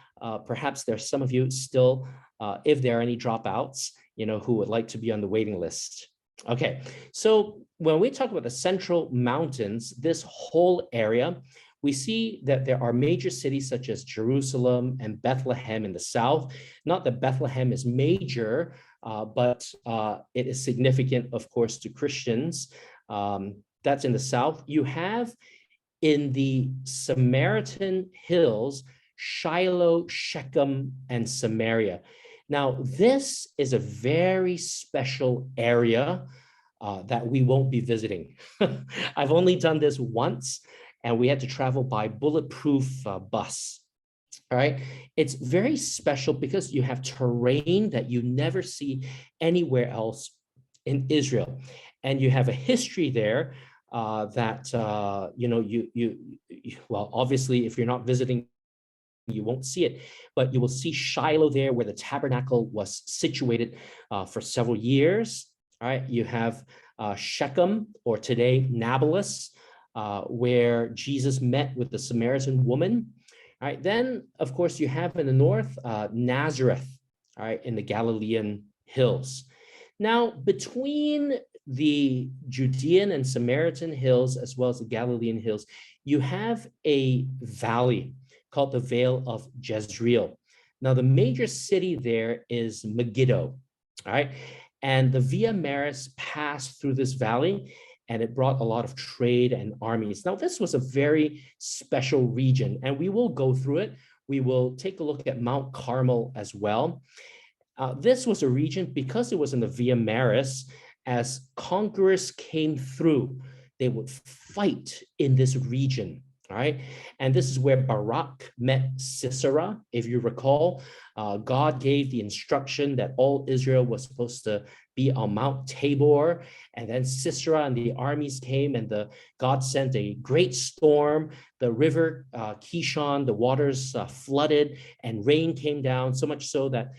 [SPEAKER 1] perhaps there's some of you still, if there are any dropouts, who would like to be on the waiting list. Okay, so when we talk about the Central Mountains, this whole area, we see that there are major cities such as Jerusalem and Bethlehem in the south. Not that Bethlehem is major, but it is significant, of course, to Christians. That's in the south. You have in the Samaritan hills, Shiloh, Shechem, and Samaria. Now, this is a very special area that we won't be visiting. I've only done this once, and we had to travel by bulletproof bus. All right. It's very special because you have terrain that you never see anywhere else in Israel. And you have a history there that, well, obviously, if you're not visiting, you won't see it, but you will see Shiloh there where the tabernacle was situated for several years. All right. You have Shechem, or today Nablus, where Jesus met with the Samaritan woman. All right, then, of course, you have in the north, Nazareth, all right, in the Galilean hills. Now, between the Judean and Samaritan hills, as well as the Galilean hills, you have a valley called the Vale of Jezreel. Now, the major city there is Megiddo, all right? And the Via Maris passed through this valley, and it brought a lot of trade and armies. Now, this was a very special region, and we will go through it. We will take a look at Mount Carmel as well. This was a region, because it was in the Via Maris, as conquerors came through, they would fight in this region. All right. And this is where Barak met Sisera. If you recall, God gave the instruction that all Israel was supposed to be on Mount Tabor. And then Sisera and the armies came, and God sent a great storm. The river Kishon, the waters flooded, and rain came down, so much so that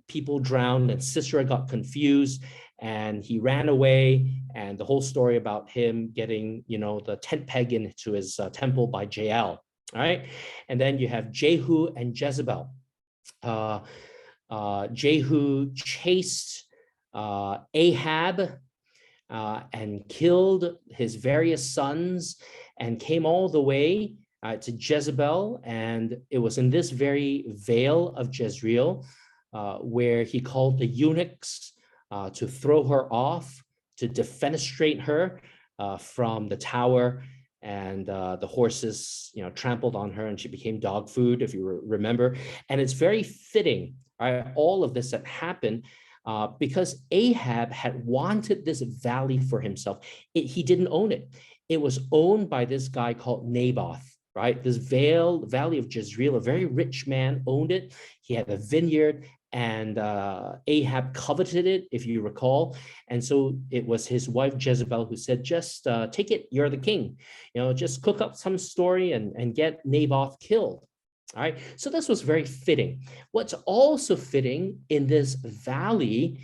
[SPEAKER 1] people drowned, and Sisera got confused and he ran away. And the whole story about him getting, the tent peg into his temple by Jael. All right. And then you have Jehu and Jezebel. Jehu chased Ahab and killed his various sons and came all the way to Jezebel. And it was in this very vale of Jezreel where he called the eunuchs to throw her off, to defenestrate her from the tower. And the horses, trampled on her, and she became dog food, if you remember. And it's very fitting, right? All of this that happened because Ahab had wanted this valley for himself. He didn't own it. It was owned by this guy called Naboth, right? This valley of Jezreel, a very rich man owned it. He had a vineyard, and Ahab coveted it, if you recall. And so it was his wife Jezebel who said, just take it, you're the king. Just cook up some story and get Naboth killed. All right, so this was very fitting. What's also fitting in this valley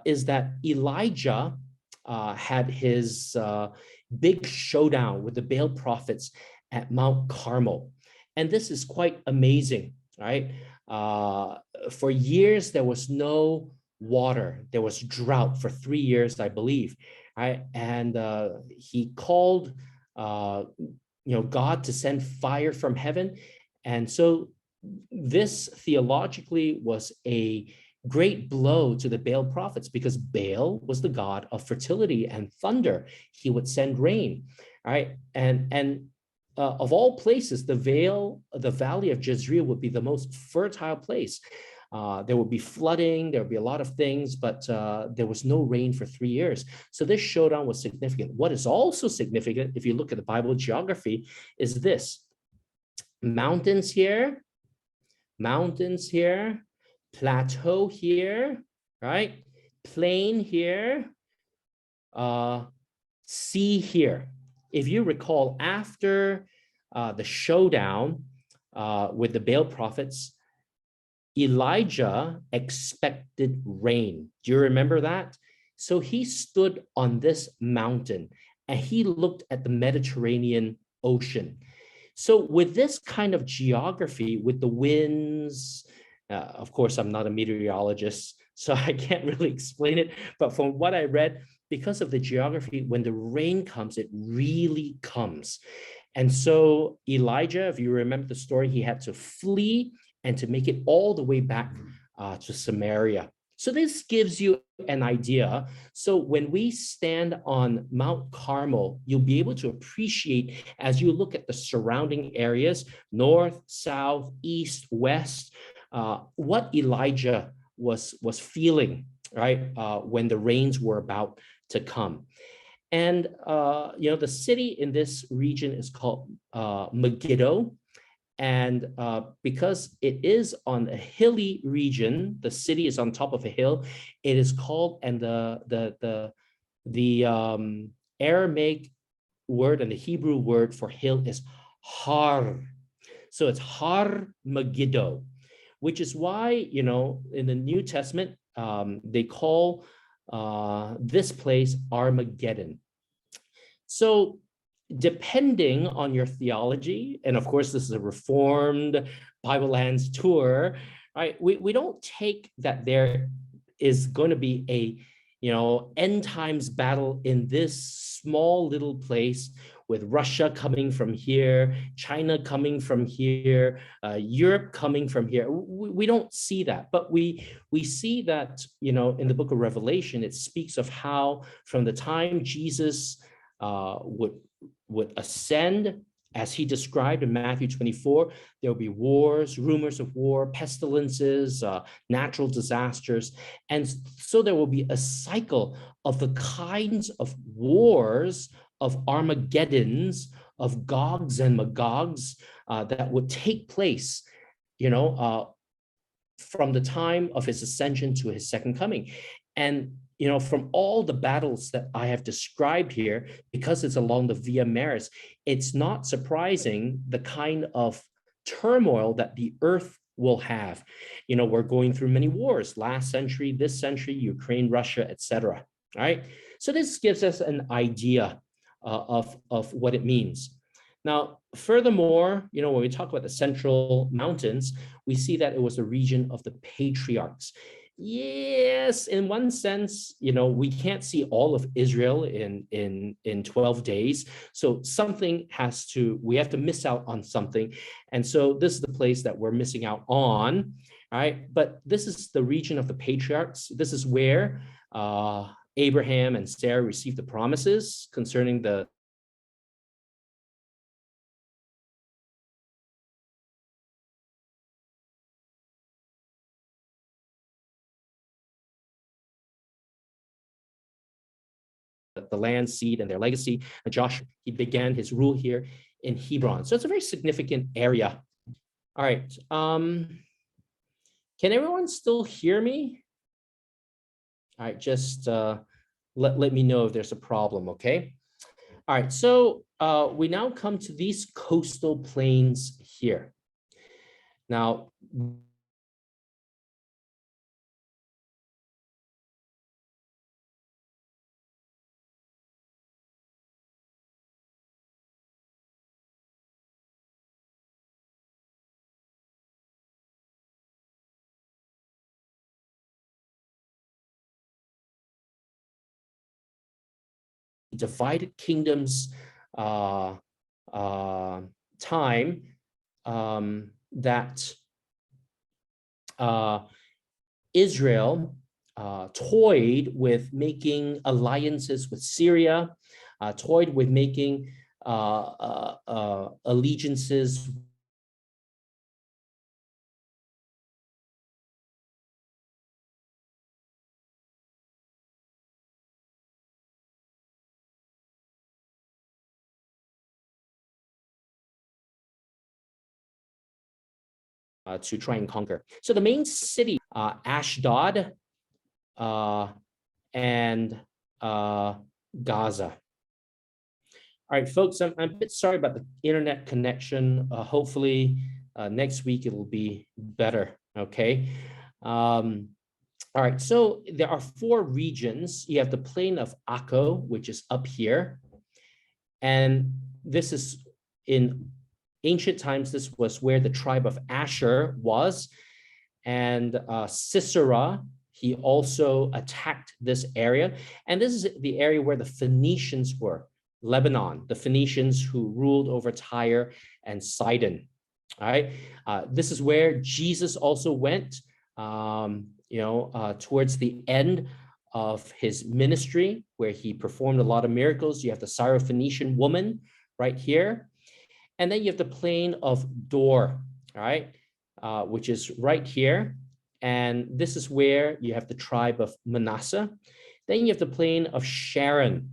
[SPEAKER 1] is that Elijah had his big showdown with the Baal prophets at Mount Carmel. And this is quite amazing, right? For years, there was no water. There was drought for 3 years, I believe, right? And he called, God to send fire from heaven. And so this theologically was a great blow to the Baal prophets, because Baal was the god of fertility and thunder. He would send rain, right? And of all places, the valley of Jezreel would be the most fertile place. There would be flooding, there would be a lot of things, but there was no rain for 3 years. So this showdown was significant. What is also significant, if you look at the Bible geography, is this. Mountains here, plateau here, right? Plain here, sea here. If you recall, after the showdown with the Baal prophets, Elijah expected rain. Do you remember that? So he stood on this mountain and he looked at the Mediterranean Ocean. So with this kind of geography, with the winds, of course, I'm not a meteorologist, so I can't really explain it. But from what I read, because of the geography, when the rain comes, it really comes. And so Elijah, if you remember the story, he had to flee and to make it all the way back to Samaria. So this gives you an idea. So when we stand on Mount Carmel, you'll be able to appreciate, as you look at the surrounding areas, north, south, east, west, what Elijah was feeling, right, when the rains were about to come. And, the city in this region is called Megiddo. And because it is on a hilly region, the city is on top of a hill, it is called, and the Aramaic word and the Hebrew word for hill is Har. So it's Har Megiddo, which is why, in the New Testament, they call this place Armageddon. So depending on your theology, and of course, this is a Reformed Bible Lands tour, right? We don't take that there is going to be end times battle in this small little place with Russia coming from here, China coming from here, Europe coming from here. We don't see that, but we see that, in the book of Revelation, it speaks of how from the time Jesus would ascend, as he described in Matthew 24, there will be wars, rumors of war, pestilences, natural disasters. And so there will be a cycle of the kinds of wars, of Armageddons, of Gogs and Magogs that would take place, from the time of his ascension to his second coming. And from all the battles that I have described here, because it's along the Via Maris, it's not surprising the kind of turmoil that the earth will have. We're going through many wars, last century, this century, Ukraine, Russia, etc. All right. So this gives us an idea of what it means. Now, furthermore, when we talk about the Central Mountains, we see that it was the region of the patriarchs. Yes, in one sense, we can't see all of Israel in 12 days. So we have to miss out on something. And so this is the place that we're missing out on, all right? But this is the region of the patriarchs. This is where Abraham and Sarah received the promises concerning the land, seed, and their legacy. And Joshua, he began his rule here in Hebron. So it's a very significant area. All right. Can everyone still hear me? All right, just let me know if there's a problem, okay? All right, so we now come to these coastal plains here. Now, divided kingdoms time that Israel toyed with making alliances with Syria, toyed with making allegiances to try and conquer. So the main city, Ashdod and Gaza. All right, folks, I'm a bit sorry about the internet connection. Hopefully next week it will be better, okay? All right, so there are 4 regions. You have the plain of Akko, which is up here. And this is in ancient times, this was where the tribe of Asher was. And Sisera, he also attacked this area. And this is the area where the Phoenicians were, Lebanon, the Phoenicians who ruled over Tyre and Sidon. All right, this is where Jesus also went, towards the end of his ministry, where he performed a lot of miracles. You have the Syrophoenician woman right here. And then you have the plain of Dor, all right, which is right here. And this is where you have the tribe of Manasseh. Then you have the plain of Sharon.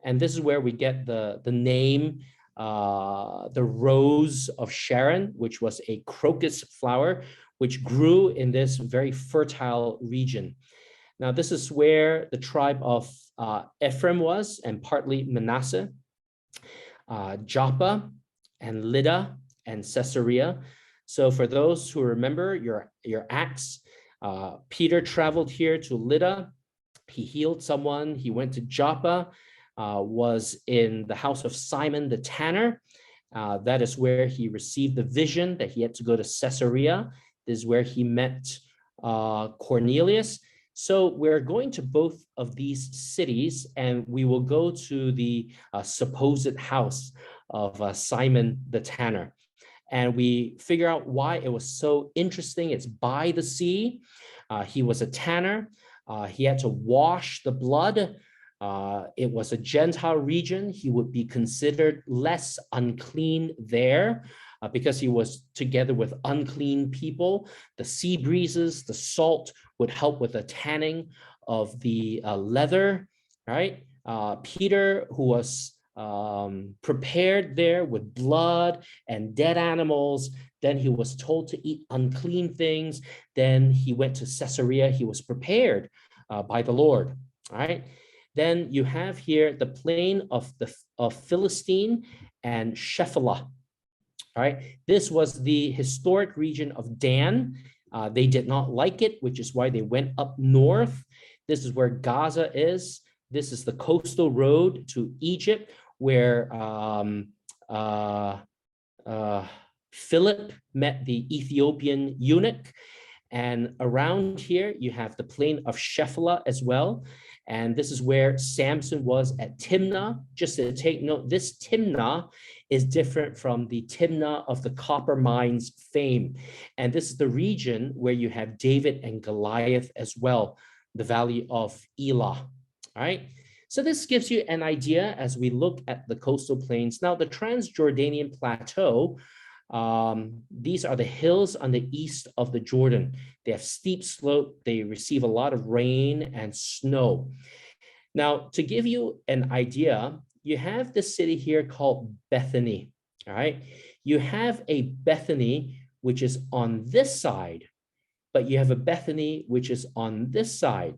[SPEAKER 1] And this is where we get the name, the rose of Sharon, which was a crocus flower, which grew in this very fertile region. Now, this is where the tribe of Ephraim was, and partly Manasseh, Joppa, and Lydda, and Caesarea. So for those who remember your Acts, Peter traveled here to Lydda. He healed someone. He went to Joppa, was in the house of Simon the tanner. That is where he received the vision that he had to go to Caesarea. This is where he met Cornelius. So we're going to both of these cities, and we will go to the supposed house of Simon the tanner. And we figure out why it was so interesting. It's by the sea. He was a tanner. He had to wash the blood. It was a Gentile region. He would be considered less unclean there because he was together with unclean people. The sea breezes, the salt would help with the tanning of the leather, right? Peter, who was prepared there with blood and dead animals. Then he was told to eat unclean things. Then he went to Caesarea. He was prepared by the Lord. All right. Then you have here the plain of Philistine and Shephelah. All right. This was the historic region of Dan. They did not like it, which is why they went up north. This is where Gaza is. This is the coastal road to Egypt, where Philip met the Ethiopian eunuch. And around here, you have the plain of Shephelah as well. And this is where Samson was at Timnah. Just to take note, this Timnah is different from the Timnah of the copper mines fame. And this is the region where you have David and Goliath as well, the valley of Elah. All right. So this gives you an idea as we look at the coastal plains. Now, the Transjordanian Plateau, these are the hills on the east of the Jordan. They have steep slope. They receive a lot of rain and snow. Now, to give you an idea, you have this city here called Bethany. All right. You have a Bethany, which is on this side, but you have a Bethany, which is on this side.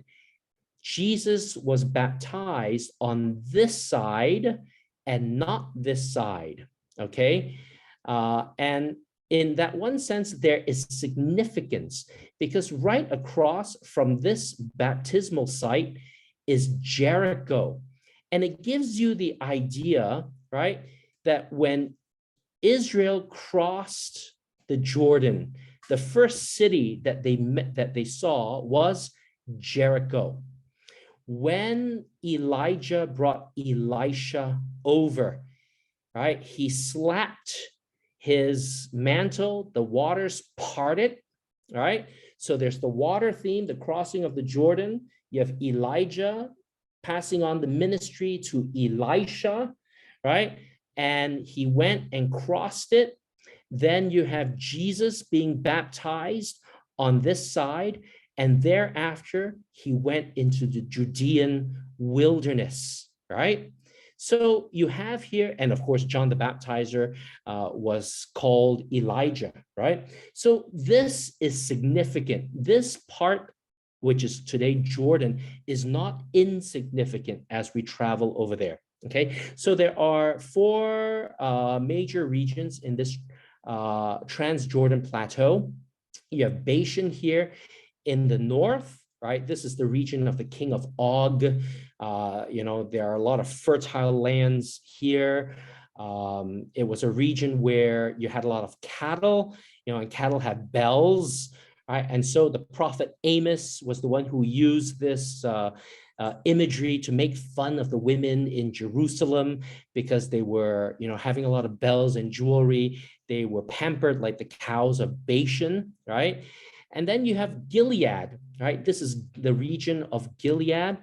[SPEAKER 1] Jesus was baptized on this side and not this side, okay? And in that one sense, there is significance because right across from this baptismal site is Jericho. And it gives you the idea, right, that when Israel crossed the Jordan, the first city that they saw was Jericho. When Elijah brought Elisha over, right, he slapped his mantle, the waters parted, right? So there's the water theme, the crossing of the Jordan. You have Elijah passing on the ministry to Elisha, right? And he went and crossed it. Then you have Jesus being baptized on this side. And thereafter, he went into the Judean wilderness, right? So you have here, and of course, John the Baptizer was called Elijah, right? So this is significant. This part, which is today Jordan, is not insignificant as we travel over there, okay? So there are four major regions in this Transjordan Plateau. You have Bashan here in the north, right? This is the region of the king of Og. There are a lot of fertile lands here. It was a region where you had a lot of cattle, and cattle had bells, right? And so the prophet Amos was the one who used this imagery to make fun of the women in Jerusalem because they were, having a lot of bells and jewelry. They were pampered like the cows of Bashan, right? And then you have Gilead, right? This is the region of Gilead.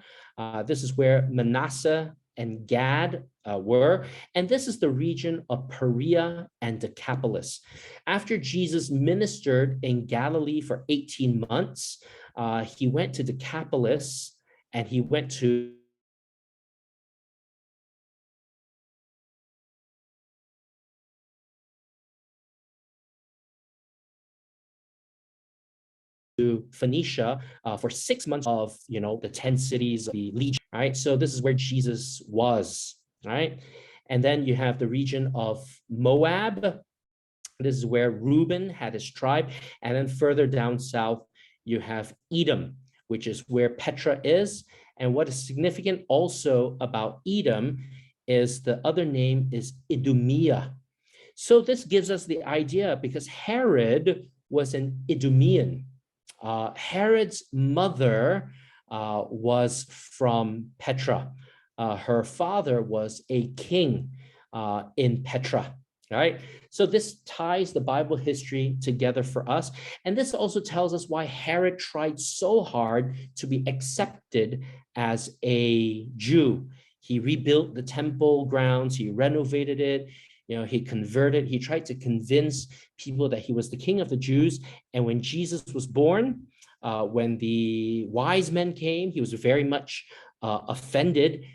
[SPEAKER 1] This is where Manasseh and Gad were. And this is the region of Perea and Decapolis. After Jesus ministered in Galilee for 18 months, he went to Decapolis and he went to Phoenicia for 6 months of, the 10 cities of the legion, right? So this is where Jesus was, right? And then you have the region of Moab. This is where Reuben had his tribe. And then further down south, you have Edom, which is where Petra is. And what is significant also about Edom is the other name is Idumea. So this gives us the idea because Herod was an Idumean. Herod's mother was from Petra. Her father was a king in Petra. Right? So this ties the Bible history together for us. And this also tells us why Herod tried so hard to be accepted as a Jew. He rebuilt the temple grounds, he renovated it, he converted, he tried to convince people that he was the king of the Jews. And when Jesus was born, when the wise men came, he was very much offended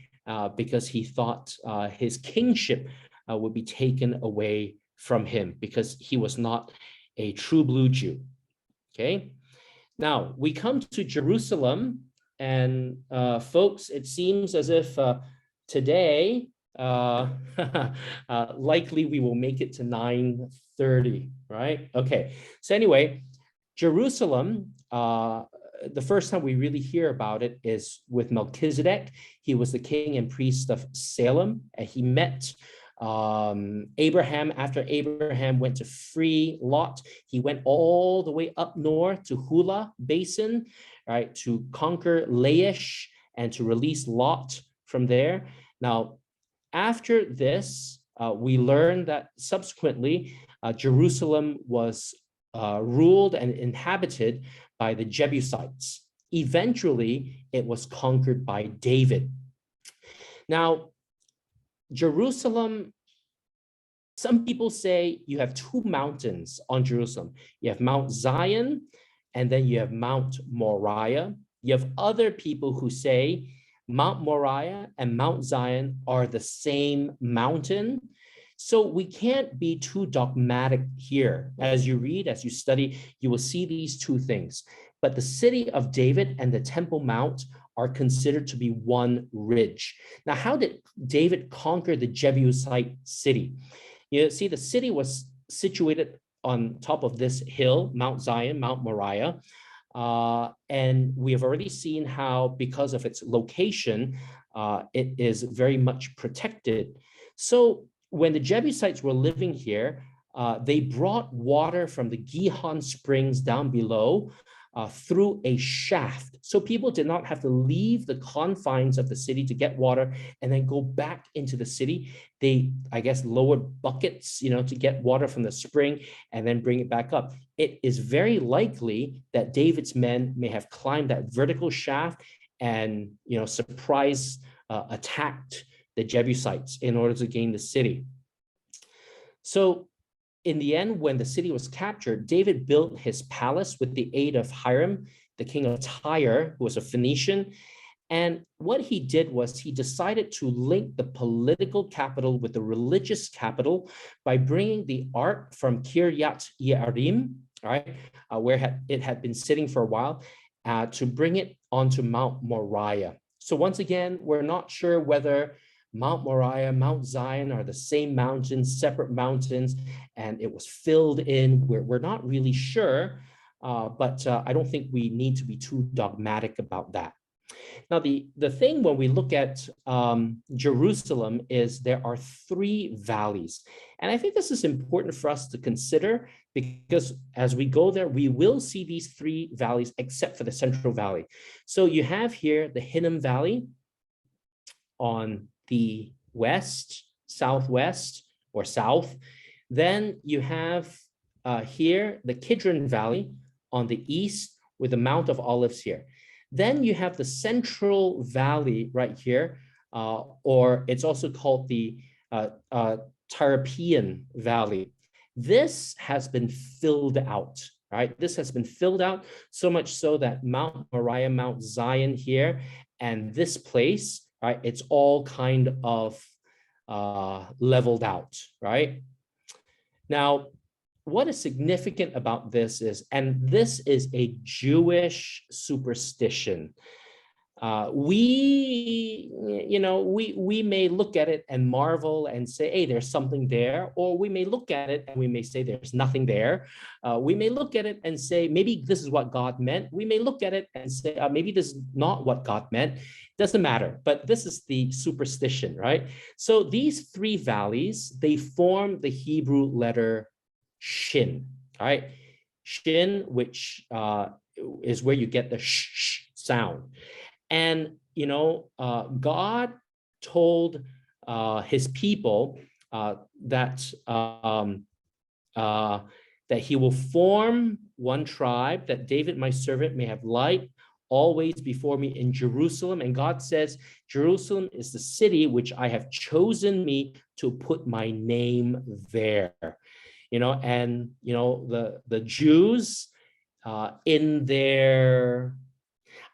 [SPEAKER 1] because he thought his kingship would be taken away from him because he was not a true blue Jew. Okay. Now we come to Jerusalem, and folks, it seems as if today, likely we will make it to 9:30, right? Okay. So anyway, Jerusalem, the first time we really hear about it is with Melchizedek. He was the king and priest of Salem, and he met Abraham. After Abraham went to free Lot, he went all the way up north to Hula Basin, right, to conquer Laish and to release Lot from there. Now, after this, we learn that subsequently Jerusalem was ruled and inhabited by the Jebusites. Eventually, it was conquered by David. Now, Jerusalem, some people say you have two mountains on Jerusalem. You have Mount Zion, and then you have Mount Moriah. You have other people who say Mount Moriah and Mount Zion are the same mountain. So we can't be too dogmatic here. As you read, as you study, you will see these two things. But the city of David and the Temple Mount are considered to be one ridge. Now, how did David conquer the Jebusite city? You see, the city was situated on top of this hill, Mount Zion, Mount Moriah. And we have already seen how, because of its location, it is very much protected. So when the Jebusites were living here, they brought water from the Gihon springs down below through a shaft. So people did not have to leave the confines of the city to get water and then go back into the city. They, I guess, lowered buckets, to get water from the spring and then bring it back up. It is very likely that David's men may have climbed that vertical shaft and, surprise attacked the Jebusites in order to gain the city. So in the end, when the city was captured, David built his palace with the aid of Hiram, the king of Tyre, who was a Phoenician. And what he did was he decided to link the political capital with the religious capital by bringing the ark from Kiryat Yearim, right, where it had been sitting for a while, to bring it onto Mount Moriah. So once again, we're not sure whether Mount Moriah, Mount Zion are the same mountains, separate mountains, and it was filled in. We're not really sure, but I don't think we need to be too dogmatic about that. Now, the thing when we look at Jerusalem is there are three valleys. And I think this is important for us to consider because as we go there, we will see these three valleys except for the Central Valley. So you have here the Hinnom Valley on the west, southwest, or south. Then you have here the Kidron Valley on the east with the Mount of Olives here. Then you have the Central Valley right here, or it's also called the Tyropean Valley. This has been filled out, right? This has been filled out so much so that Mount Moriah, Mount Zion here, and this place, right? It's all kind of leveled out, right? Now, what is significant about this is, and this is a Jewish superstition. We may look at it and marvel and say, hey, there's something there, or we may look at it and we may say there's nothing there. We may look at it and say, maybe this is what God meant. We may look at it and say, maybe this is not what God meant. Doesn't matter, but this is the superstition, right? So these three valleys, they form the Hebrew letter Shin, all right? Shin, which is where you get the sh sound. And, God told his people that uh, that he will form one tribe, that David, my servant, may have light always before me in Jerusalem. And God says, Jerusalem is the city which I have chosen me to put my name there. The Jews in their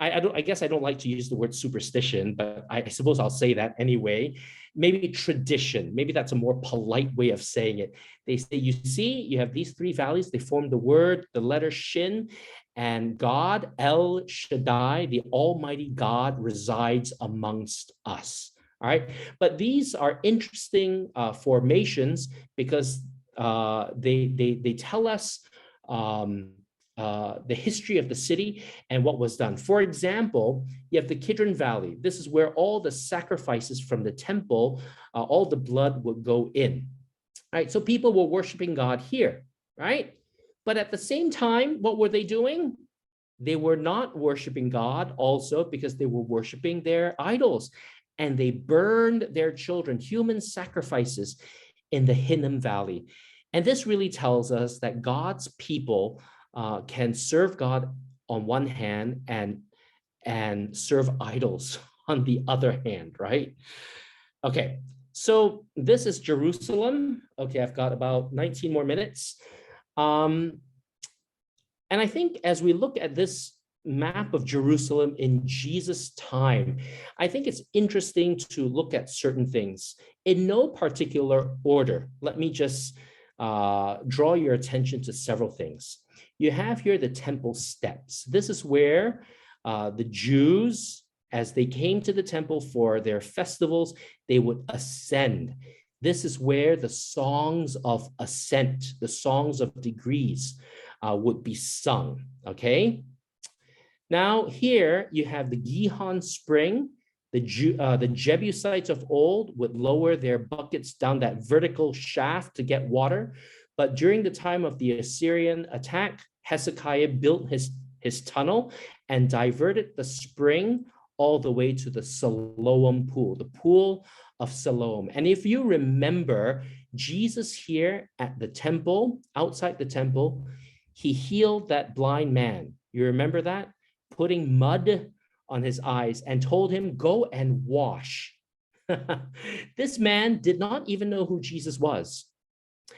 [SPEAKER 1] I guess I don't like to use the word superstition, but I suppose I'll say that anyway. Maybe tradition, maybe that's a more polite way of saying it. They say, you see, you have these three valleys, they form the word, the letter Shin, and God, El Shaddai, the Almighty God, resides amongst us. All right. But these are interesting formations because they tell us the history of the city and what was done. For example, you have the Kidron Valley. This is where all the sacrifices from the temple, all the blood would go in. All right, so people were worshiping God here, right? But at the same time, what were they doing? They were not worshiping God also because they were worshiping their idols, and they burned their children, human sacrifices, in the Hinnom Valley. And this really tells us that God's people can serve God on one hand and serve idols on the other hand, right? Okay, so this is Jerusalem. Okay, I've got about 19 more minutes. And I think as we look at this map of Jerusalem in Jesus' time, I think it's interesting to look at certain things in no particular order. Let me just draw your attention to several things. You have here the temple steps. This is where the Jews, as they came to the temple for their festivals, they would ascend. This is where the songs of ascent, the songs of degrees would be sung, okay? Now here you have the Gihon spring. The Jebusites of old would lower their buckets down that vertical shaft to get water. But during the time of the Assyrian attack, Hezekiah built his tunnel and diverted the spring all the way to the Siloam pool, the pool of Siloam. And if you remember, Jesus here at the temple, outside the temple, he healed that blind man. You remember that? Putting mud on his eyes and told him, go and wash. This man did not even know who Jesus was.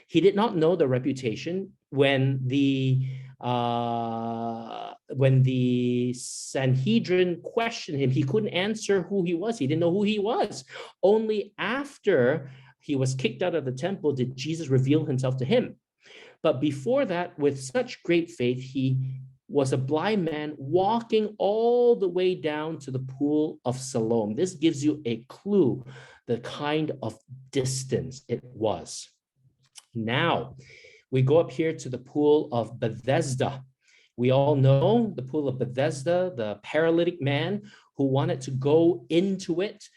[SPEAKER 1] He did not know the reputation. When the Sanhedrin questioned him, he couldn't answer who he was. He didn't know who he was. Only after he was kicked out of the temple did Jesus reveal himself to him. But before that, with such great faith, he was a blind man walking all the way down to the pool of Siloam. This gives you a clue, the kind of distance it was. Now, we go up here to the pool of Bethesda. We all know the pool of Bethesda, the paralytic man who wanted to go into it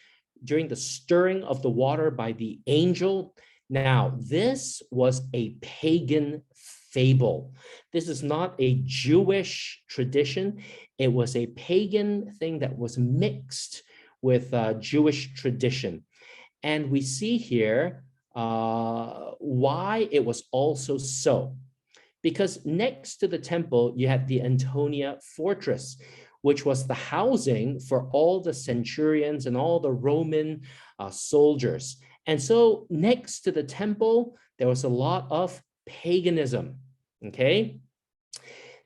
[SPEAKER 1] during the stirring of the water by the angel. Now, this was a pagan fable. This is not a Jewish tradition. It was a pagan thing that was mixed with Jewish tradition. And we see here why it was also so. Because next to the temple, you had the Antonia fortress, which was the housing for all the centurions and all the Roman soldiers. And so next to the temple, there was a lot of paganism, okay?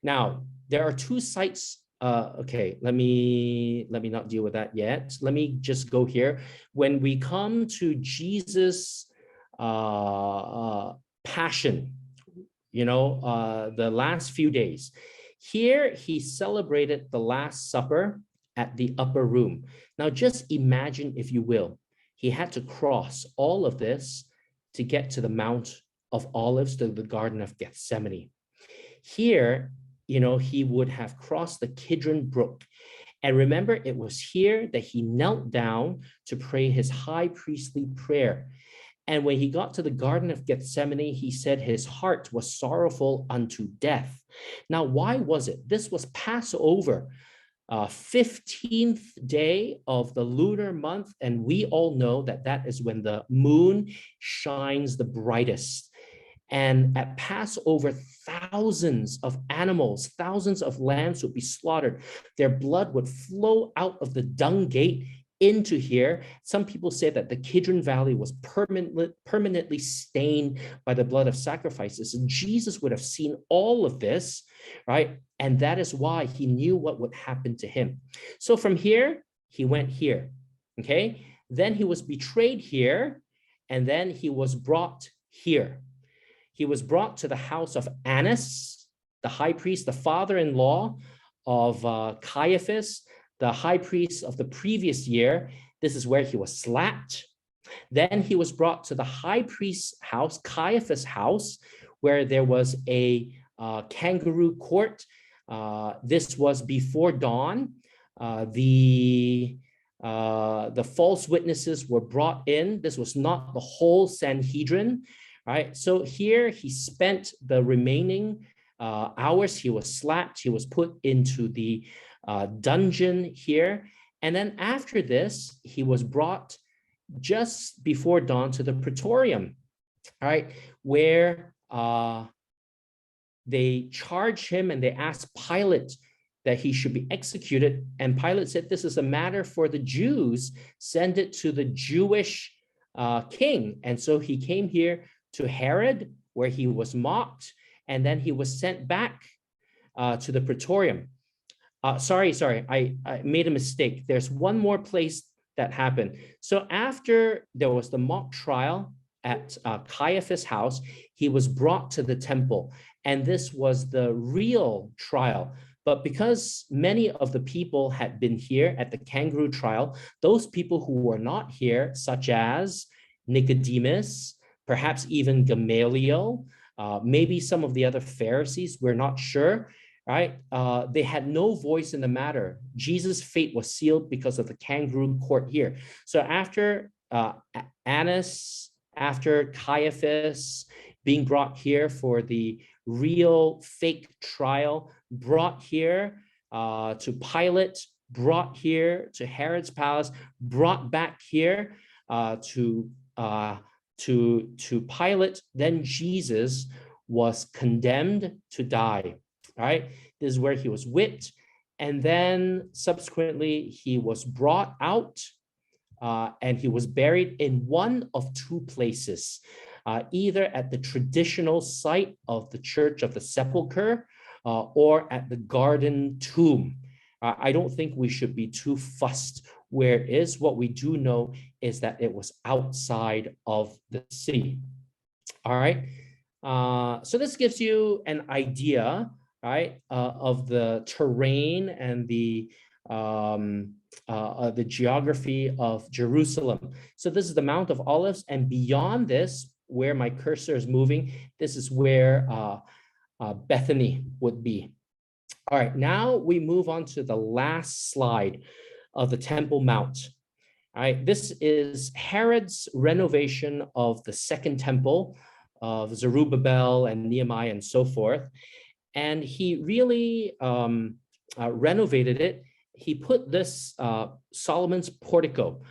[SPEAKER 1] Now, there are two sites. Okay, let me not deal with that yet. Let me just go here. When we come to Jesus' passion, the last few days, here he celebrated the Last Supper at the upper room. Now, just imagine, if you will, he had to cross all of this to get to the Mount of Olives, to the Garden of Gethsemane. Here, he would have crossed the Kidron Brook. And remember, it was here that he knelt down to pray his high priestly prayer. And when he got to the Garden of Gethsemane, he said his heart was sorrowful unto death. Now, why was it? This was Passover. 15th day of the lunar month, and we all know that that is when the moon shines the brightest. And at Passover, thousands of animals, thousands of lambs would be slaughtered. Their blood would flow out of the dung gate into here. Some people say that the Kidron Valley was permanently stained by the blood of sacrifices. And Jesus would have seen all of this, right? And that is why he knew what would happen to him. So from here, he went here, okay? Then he was betrayed here, and then he was brought here. He was brought to the house of Annas, the high priest, the father-in-law of Caiaphas, the high priest of the previous year. This is where he was slapped. Then he was brought to the high priest's house, Caiaphas' house, where there was a kangaroo court. This was before dawn. The false witnesses were brought in. This was not the whole Sanhedrin. Right, so here he spent the remaining hours. He was slapped. He was put into the dungeon here. And then after this, he was brought just before dawn to the praetorium, right, where they charged him and they asked Pilate that he should be executed. And Pilate said, this is a matter for the Jews. Send it to the Jewish king. And so he came here to Herod, where he was mocked, and then he was sent back to the praetorium. Sorry, I made a mistake. There's one more place that happened. So after there was the mock trial at Caiaphas' house, he was brought to the temple, and this was the real trial. But because many of the people had been here at the kangaroo trial, those people who were not here, such as Nicodemus, perhaps even Gamaliel, maybe some of the other Pharisees, we're not sure, right? They had no voice in the matter. Jesus' fate was sealed because of the kangaroo court here. So after Annas, after Caiaphas being brought here for the real fake trial, brought here to Pilate, brought here to Herod's palace, brought back here to Pilate, then Jesus was condemned to die. All right, this is where he was whipped, and then subsequently he was brought out and he was buried in one of two places, either at the traditional site of the Church of the Sepulchre or at the garden tomb. I don't think we should be too fussed where it is. What we do know is that it was outside of the city. All right. So this gives you an idea, right, of the terrain and the geography of Jerusalem. So this is the Mount of Olives, and beyond this, where my cursor is moving, this is where Bethany would be. All right, now we move on to the last slide of the Temple Mount. All right, this is Herod's renovation of the Second Temple of Zerubbabel and Nehemiah and so forth. And he really renovated it. He put this Solomon's portico,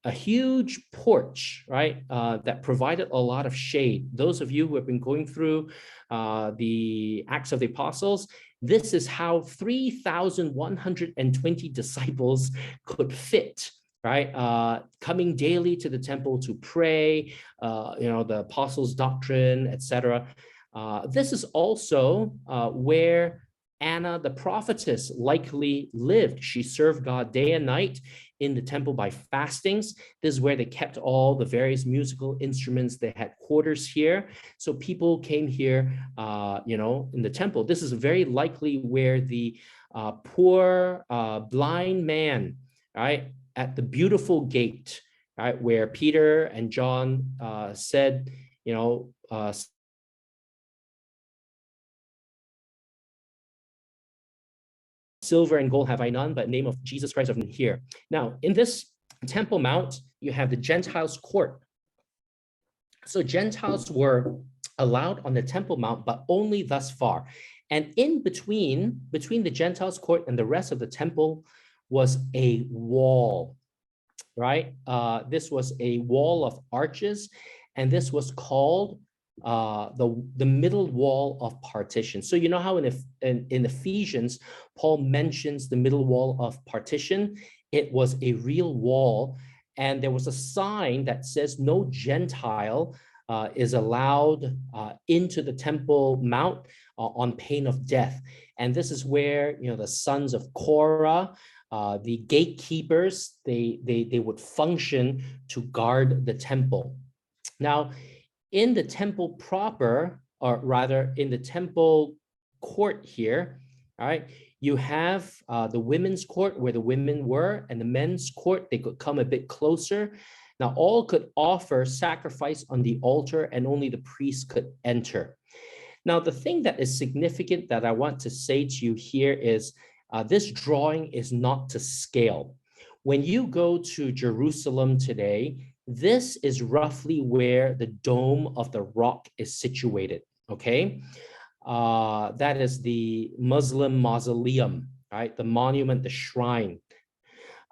[SPEAKER 1] a huge porch, right, that provided a lot of shade. Those of you who have been going through the Acts of the Apostles, this is how 3,120 disciples could fit, right? Coming daily to the temple to pray, the apostles' doctrine, etc. This is also where Anna, the prophetess, likely lived. She served God day and night in the temple by fastings. This is where they kept all the various musical instruments. They had quarters here. So people came here, in the temple. This is very likely where the poor blind man, right, at the beautiful gate, right, where Peter and John said, silver and gold have I none, but in the name of Jesus Christ of here. Now, in this Temple Mount, you have the Gentiles' court. So Gentiles were allowed on the Temple Mount, but only thus far. And in between the Gentiles' court and the rest of the temple was a wall, right? This was a wall of arches, and this was called the middle wall of partition. So you know how in Ephesians, Paul mentions the middle wall of partition? It was a real wall, and there was a sign that says no Gentile is allowed into the Temple Mount on pain of death. And this is where, you know, the sons of Korah, the gatekeepers, they would function to guard the temple. Now, in the temple proper, or rather in the temple court here, all right, you have the women's court where the women were, and the men's court, they could come a bit closer. Now, all could offer sacrifice on the altar, and only the priest could enter. Now, the thing that is significant that I want to say to you here is this drawing is not to scale. When you go to Jerusalem today, this is roughly where the Dome of the Rock is situated, okay? That is the Muslim mausoleum, right? The monument, the shrine.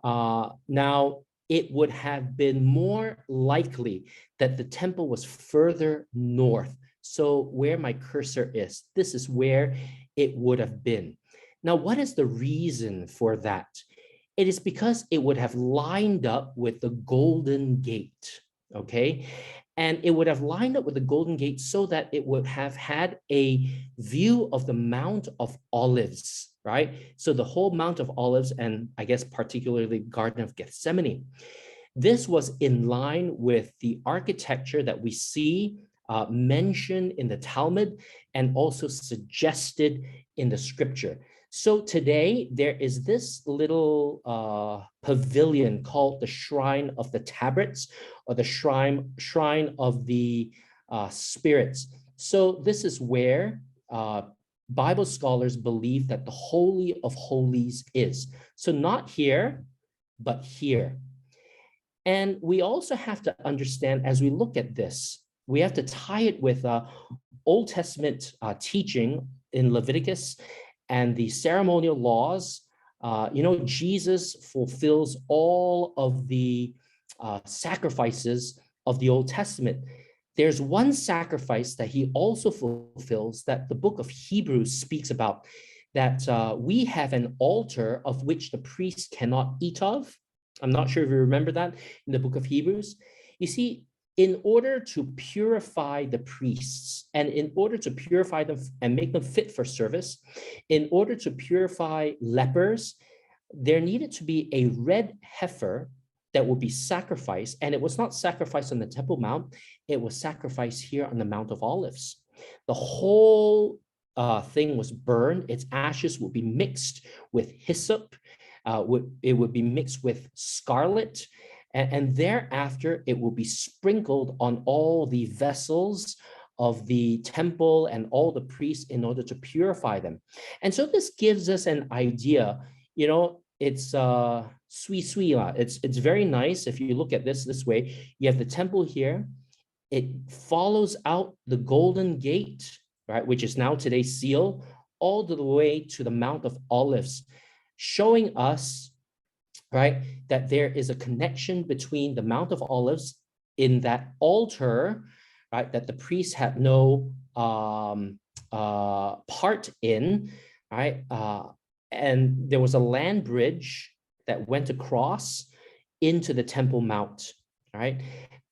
[SPEAKER 1] Now, it would have been more likely that the temple was further north. So where my cursor is, this is where it would have been. Now, what is the reason for that? It is because it would have lined up with the Golden Gate, okay? And it would have lined up with the Golden Gate so that it would have had a view of the Mount of Olives, right? So the whole Mount of Olives, and I guess particularly Garden of Gethsemane. This was in line with the architecture that we see mentioned in the Talmud and also suggested in the scripture. So today there is this little pavilion called the Shrine of the Tabrets, or the Shrine of the Spirits. So this is where Bible scholars believe that the Holy of Holies is. So not here, but here. And we also have to understand, as we look at this, we have to tie it with Old Testament teaching in Leviticus and the ceremonial laws. You know, Jesus fulfills all of the sacrifices of the Old Testament. There's one sacrifice that he also fulfills that the book of Hebrews speaks about, that we have an altar of which the priest cannot eat of. I'm not sure if you remember that in the book of Hebrews. You see, in order to purify the priests, and in order to purify them and make them fit for service, in order to purify lepers, there needed to be a red heifer that would be sacrificed. And it was not sacrificed on the Temple Mount, it was sacrificed here on the Mount of Olives. The whole thing was burned. Its ashes would be mixed with hyssop. It would be mixed with scarlet. And thereafter, it will be sprinkled on all the vessels of the temple and all the priests in order to purify them. And so this gives us an idea, you know, it's it's very nice. If you look at this way, you have the temple here. It follows out the Golden Gate, right, which is now today sealed, all the way to the Mount of Olives, showing us, right, that there is a connection between the Mount of Olives in that altar, right, that the priests had no part in, right, and there was a land bridge that went across into the Temple Mount, right?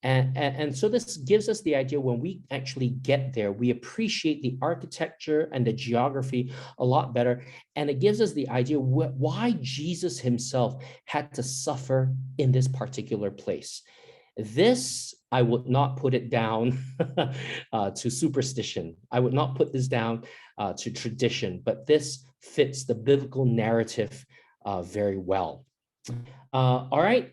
[SPEAKER 1] And so this gives us the idea when we actually get there, we appreciate the architecture and the geography a lot better. And it gives us the idea why Jesus himself had to suffer in this particular place. This, I would not put it down to superstition. I would not put this down to tradition, but this fits the biblical narrative very well. All right.